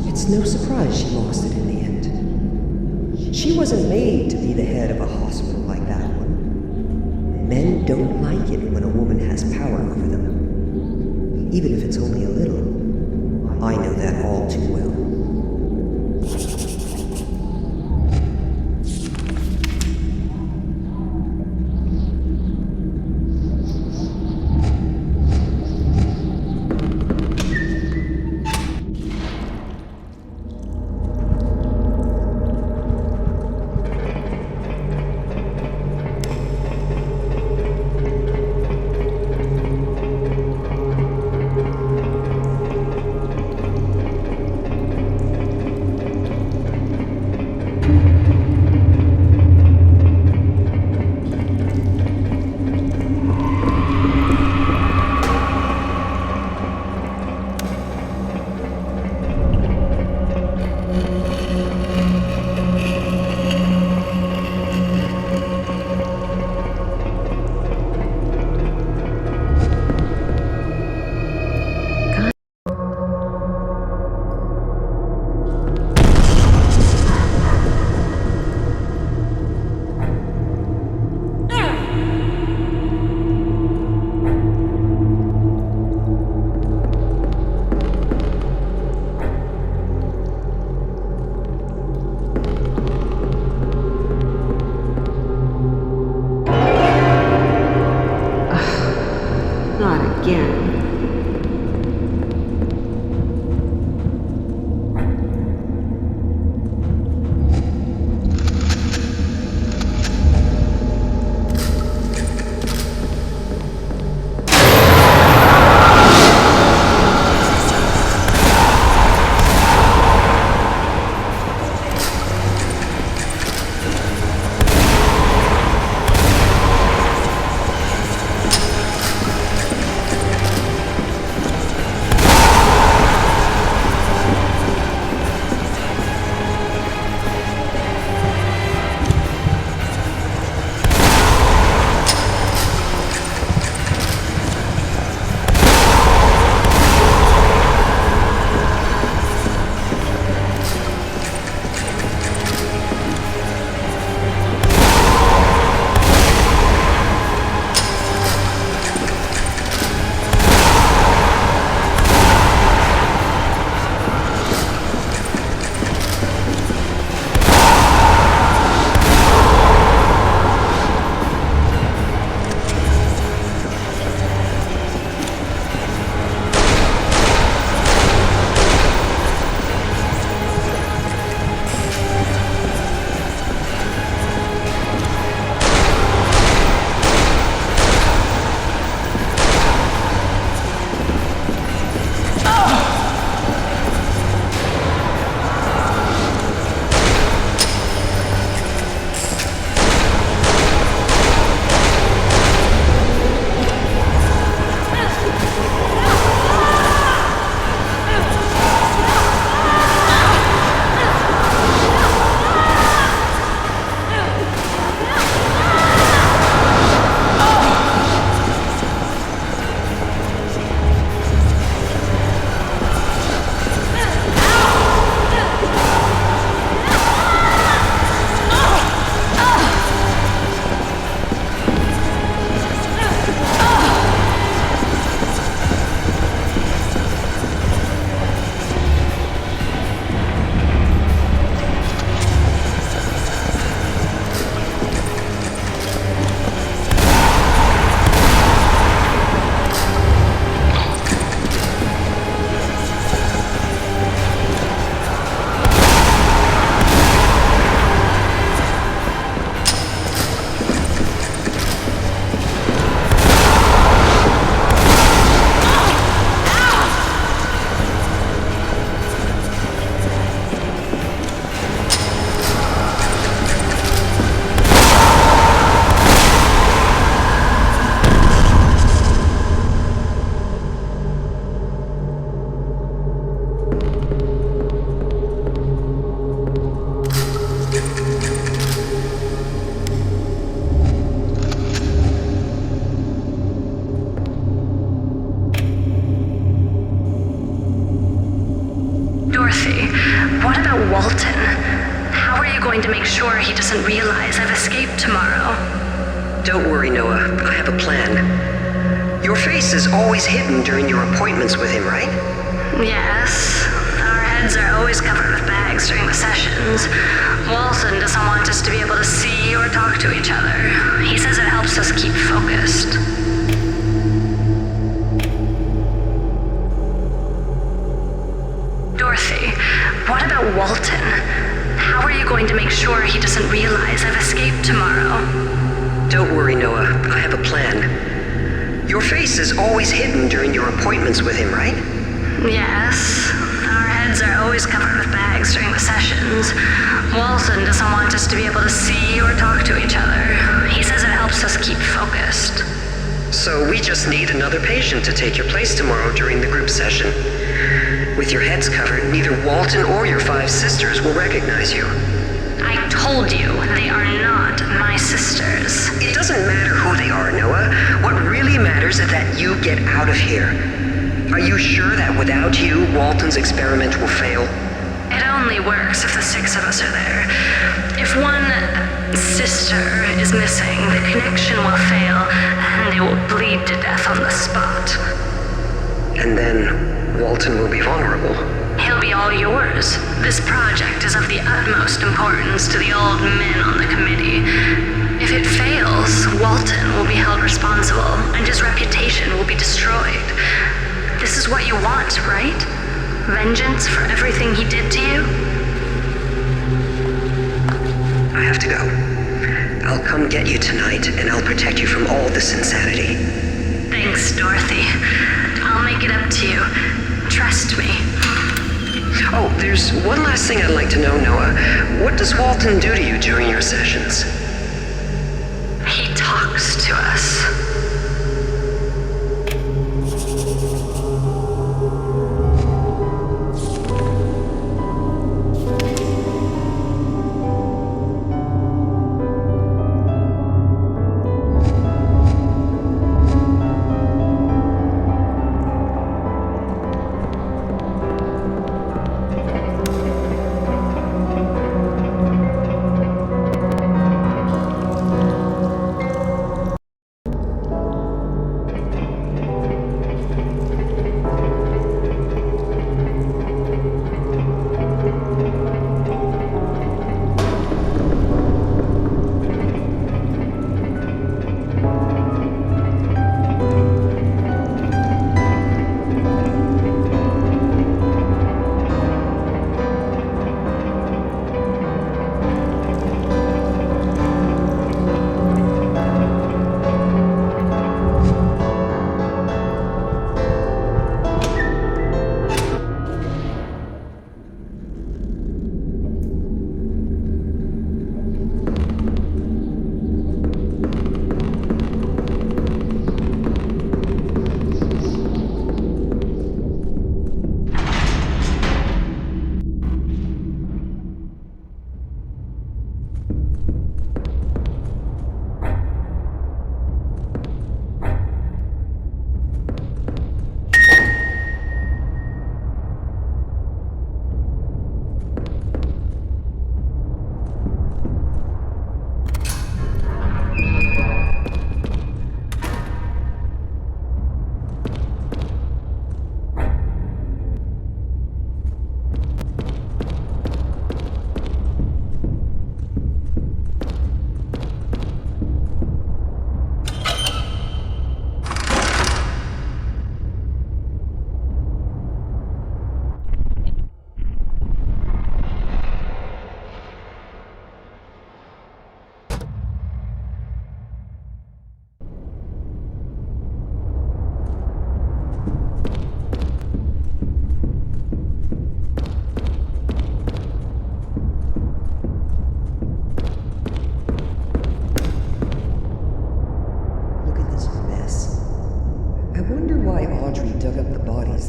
It's no surprise she lost it in the end. She wasn't made to be the head of a hospital like that one. Men don't like it when a woman has power over them. Even if it's only a little. I know that all too well. Dorothy, what about Walton? How are you going to make sure he doesn't realize I've escaped tomorrow? Don't worry, Noah. I have a plan. Your face is always hidden during your appointments with him, right? Yes. Our heads are always covered with bags during the sessions. Walton doesn't want us to be able to see or talk to each other. He says it helps us keep focused. Dorothy, what about Walton? How are you going to make sure he doesn't realize I've escaped tomorrow? Don't worry, Noah. I have a plan. Your face is always hidden during your appointments with him, right? Yes. Our heads are always covered with bags during the sessions. Walton doesn't want us to be able to see or talk to each other. He says it helps us keep focused. So we just need another patient to take your place tomorrow during the group session. With your heads covered, neither Walton or your 5 sisters will recognize you. I told you, they are not my sisters. It doesn't matter who they are, Noah. What really matters is that you get out of here. Are you sure that without you, Walton's experiment will fail? It only works if the 6 of us are there. If one sister is missing, the connection will fail, and they will bleed to death on the spot. And then Walton will be vulnerable. He'll be all yours. This project is of the utmost importance to the old men on the committee. If it fails, Walton will be held responsible, and his reputation will be destroyed. This is what you want, right? Vengeance for everything he did to you? I have to go. I'll come get you tonight, and I'll protect you from all this insanity. Thanks, Dorothy. I'll make it up to you. Trust me. Oh, there's one last thing I'd like to know, Noah. What does Walton do to you during your sessions? He talks to us.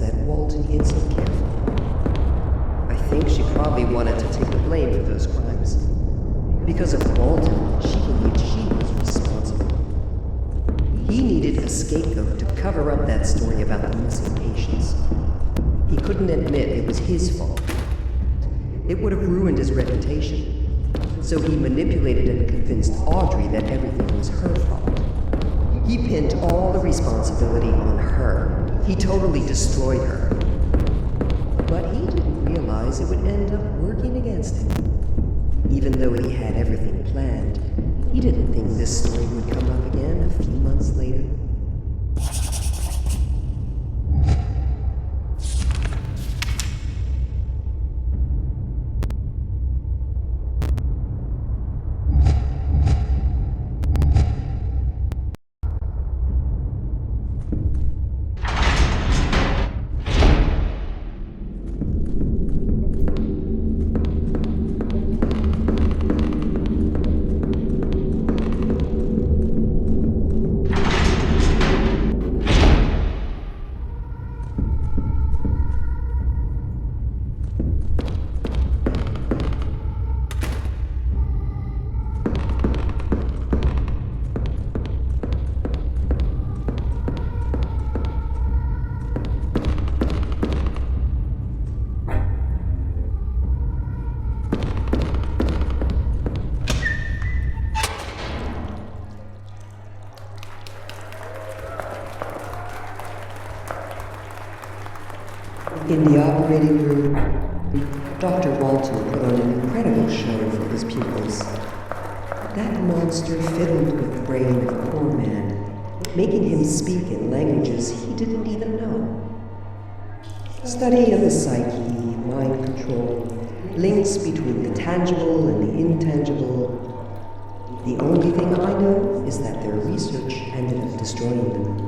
that Walton hid so carefully. I think she probably wanted to take the blame for those crimes. Because of Walton, she believed she was responsible. He needed a scapegoat to cover up that story about the missing patients. He couldn't admit it was his fault, It would have ruined his reputation. So he manipulated and convinced Audrey that everything was her fault. He pinned all the responsibility on her. He totally destroyed her. But he didn't realize it would end up working against him. Even though he had everything planned, he didn't think this story would come up again a few months later. In the operating room, Dr. Walton put on an incredible show for his pupils. That monster fiddled with the brain of a poor man, making him speak in languages he didn't even know. Study of the psyche, mind control, links between the tangible and the intangible. The only thing I know is that their research ended up destroying them.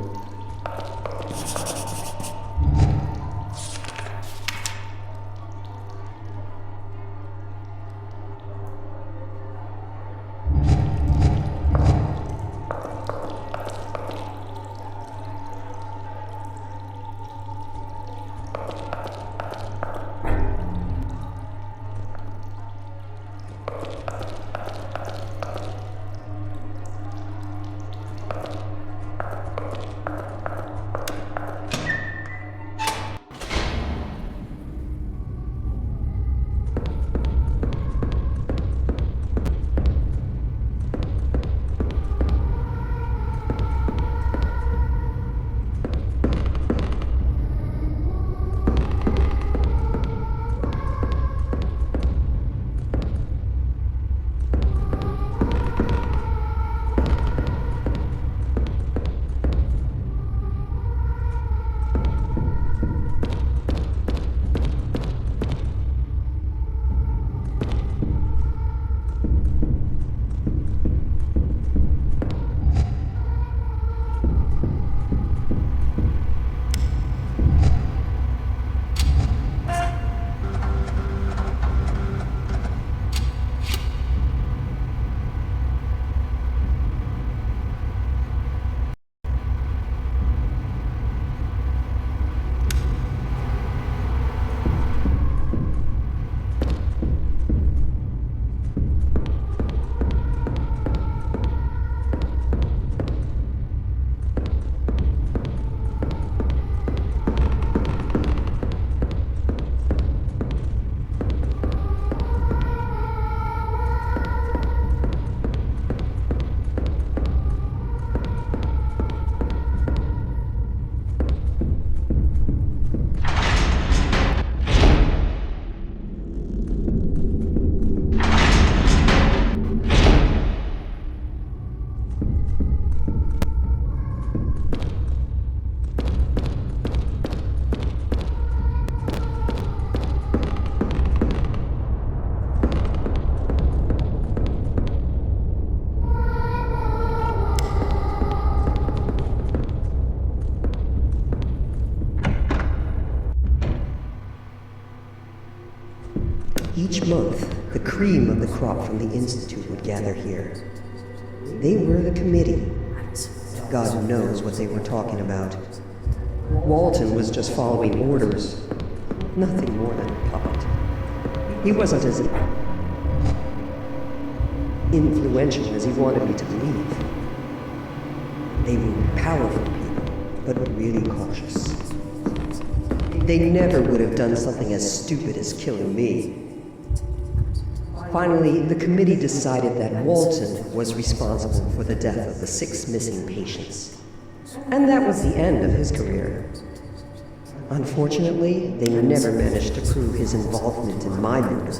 Each month, the cream of the crop from the Institute would gather here. They were the committee. God knows what they were talking about. Walton was just following orders. Nothing more than a puppet. He wasn't as influential as he wanted me to believe. They were powerful people, but really cautious. They never would have done something as stupid as killing me. Finally, the committee decided that Walton was responsible for the death of the 6 missing patients. And that was the end of his career. Unfortunately, they never managed to prove his involvement in my murder.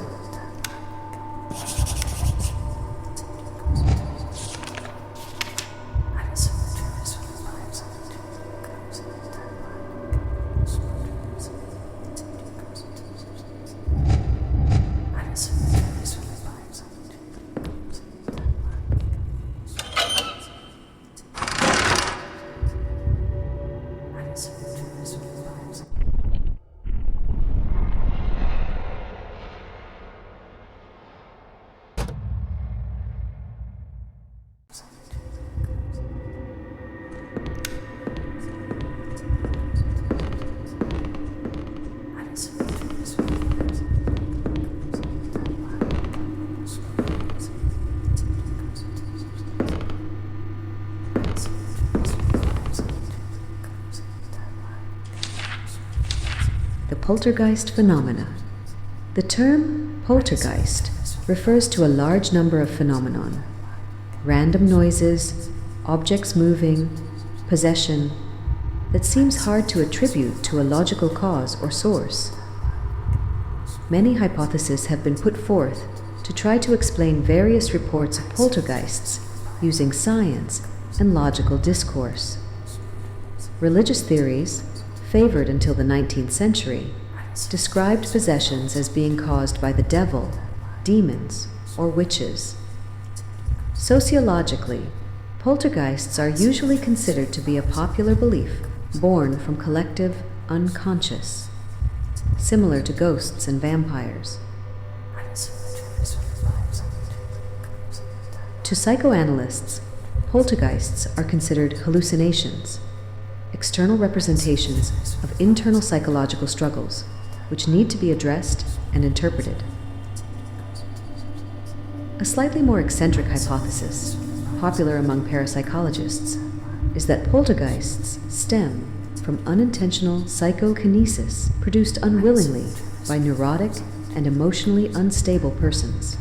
Poltergeist phenomena. The term poltergeist refers to a large number of phenomenon: random noises, objects moving, possession, that seems hard to attribute to a logical cause or source. Many hypotheses have been put forth to try to explain various reports of poltergeists using science and logical discourse. Religious theories, favored until the 19th century, described possessions as being caused by the devil, demons, or witches. Sociologically, poltergeists are usually considered to be a popular belief born from collective unconscious, similar to ghosts and vampires. To psychoanalysts, poltergeists are considered hallucinations, external representations of internal psychological struggles, which need to be addressed and interpreted. A slightly more eccentric hypothesis, popular among parapsychologists, is that poltergeists stem from unintentional psychokinesis produced unwillingly by neurotic and emotionally unstable persons.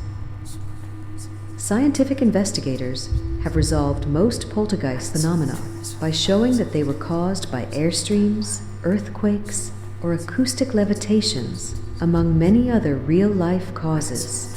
Scientific investigators have resolved most poltergeist phenomena by showing that they were caused by airstreams, earthquakes, or acoustic levitations, among many other real-life causes.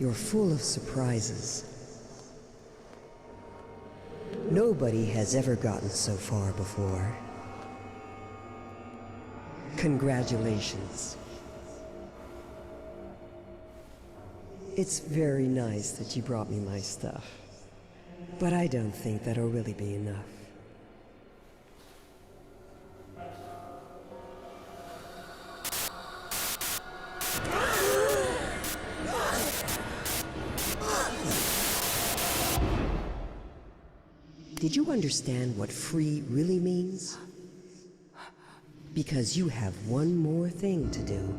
You're full of surprises. Nobody has ever gotten so far before. Congratulations. It's very nice that you brought me my stuff, but I don't think that'll really be enough. Did you understand what free really means? Because you have one more thing to do.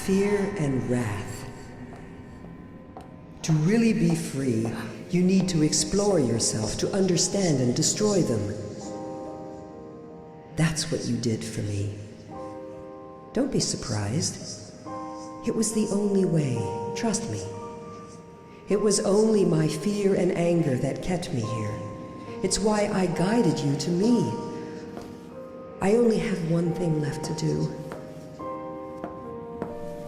fear and wrath. To really be free, you need to explore yourself to understand and destroy them. That's what you did for me. Don't be surprised. It was the only way, trust me. It was only my fear and anger that kept me here. It's why I guided you to me. I only have one thing left to do.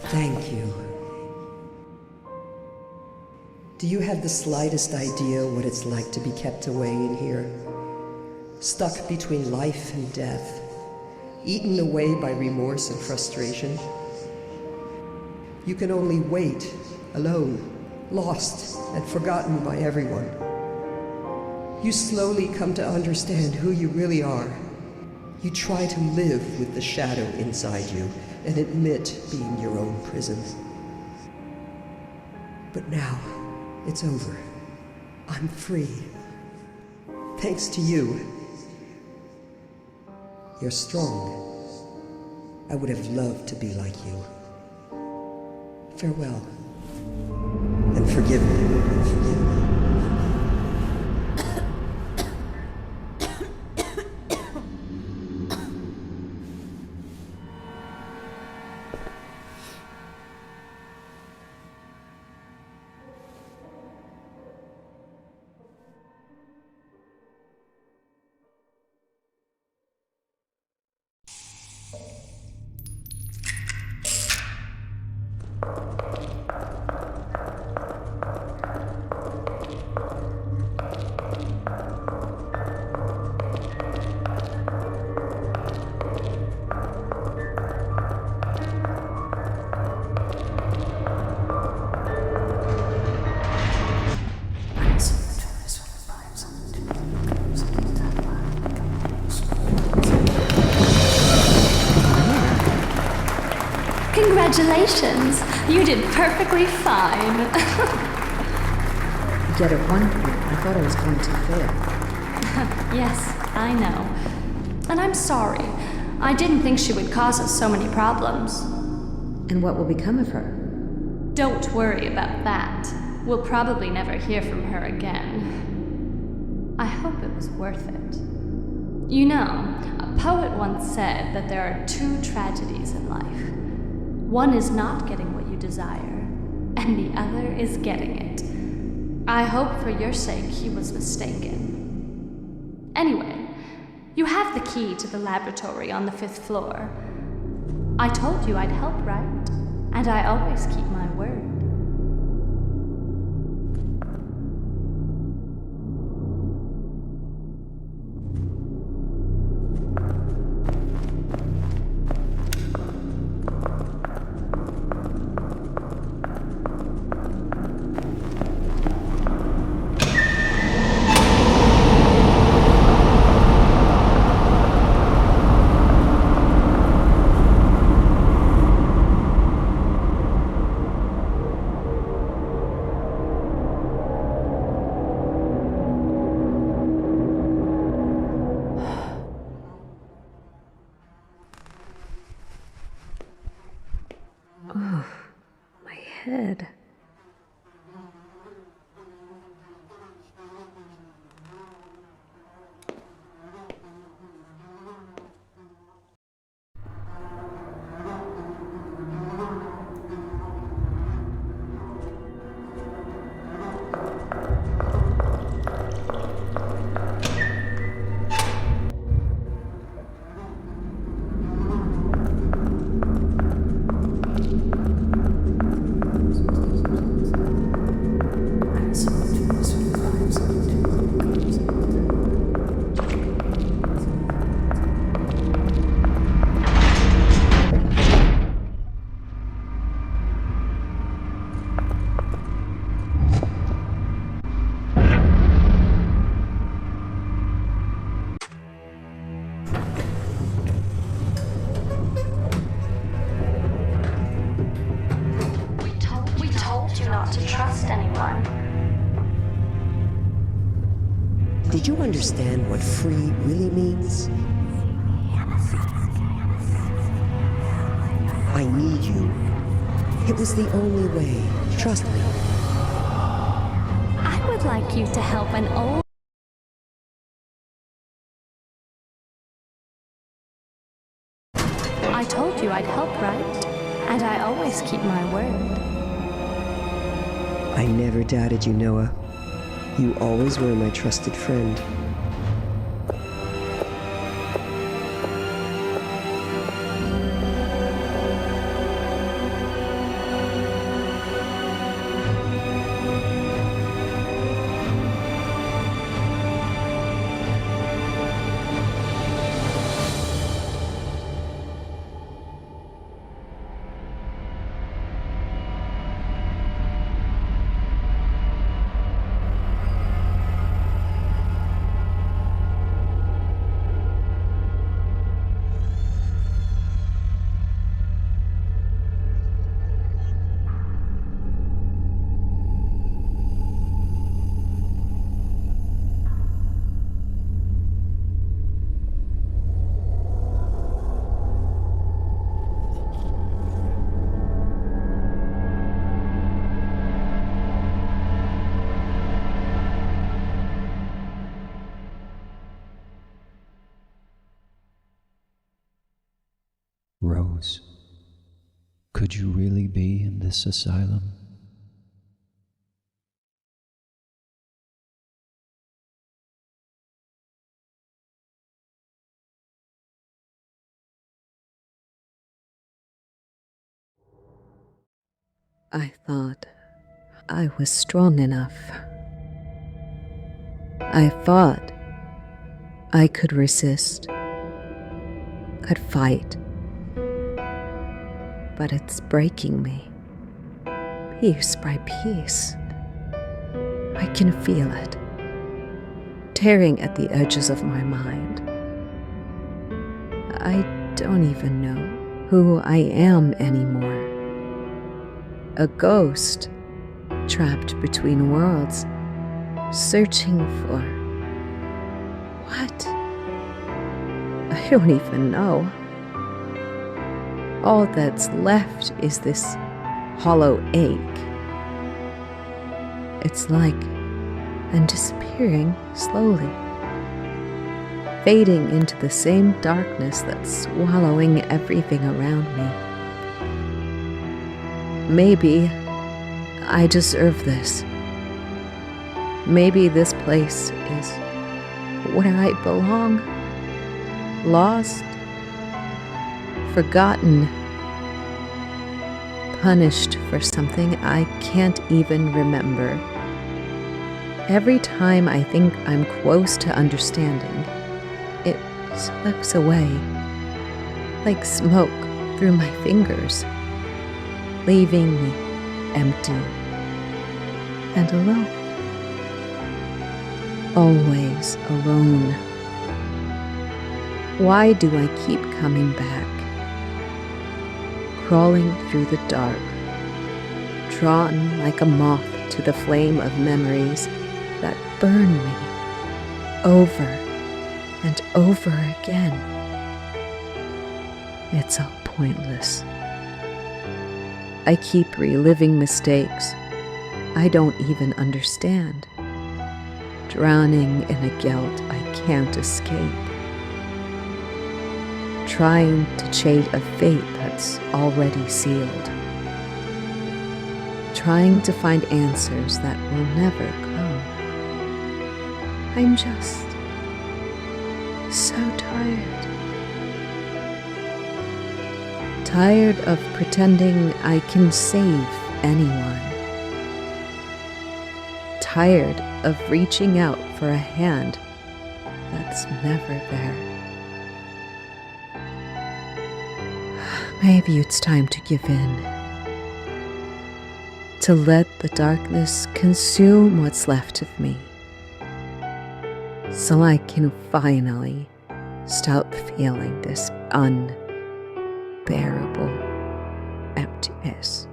Thank you. Do you have the slightest idea what it's like to be kept away in here? Stuck between life and death, eaten away by remorse and frustration. You can only wait, alone, lost and forgotten by everyone. You slowly come to understand who you really are. You try to live with the shadow inside you and admit being your own prison. But now, it's over. I'm free. Thanks to you. You're strong. I would have loved to be like you. Farewell. And forgive me. Congratulations! You did perfectly fine. Yet at one point, I thought I was going to fail. Yes, I know. And I'm sorry. I didn't think she would cause us so many problems. And what will become of her? Don't worry about that. We'll probably never hear from her again. I hope it was worth it. You know, a poet once said that there are two tragedies in life. One is not getting what you desire, and the other is getting it. I hope for your sake he was mistaken. Anyway, you have the key to the laboratory on the 5th floor. I told you I'd help, right? And I always keep my word. Head. Not to trust anyone. Did you understand what free really means? I need you. It was the only way. Trust me. I would like you to help an old I told you I'd help, right? And I always keep my word. I never doubted you, Noah. You always were my trusted friend. Rose, could you really be in this asylum? I thought I was strong enough. I thought I could resist, could fight. But it's breaking me, piece by piece. I can feel it, tearing at the edges of my mind. I don't even know who I am anymore. A ghost, trapped between worlds, searching for... what? I don't even know. All that's left is this hollow ache. It's like I'm disappearing slowly, fading into the same darkness that's swallowing everything around me. Maybe I deserve this. Maybe this place is where I belong, lost, forgotten, punished for something I can't even remember. Every time I think I'm close to understanding, it slips away, like smoke through my fingers, leaving me empty and alone. Always alone. Why do I keep coming back? Crawling through the dark, drawn like a moth to the flame of memories that burn me over and over again. It's all pointless. I keep reliving mistakes I don't even understand, drowning in a guilt I can't escape, trying to chase a fate that's already sealed, trying to find answers that will never come. I'm just so tired. Tired of pretending I can save anyone. Tired of reaching out for a hand that's never there. Maybe it's time to give in. To let the darkness consume what's left of me. So I can finally stop feeling this unbearable emptiness.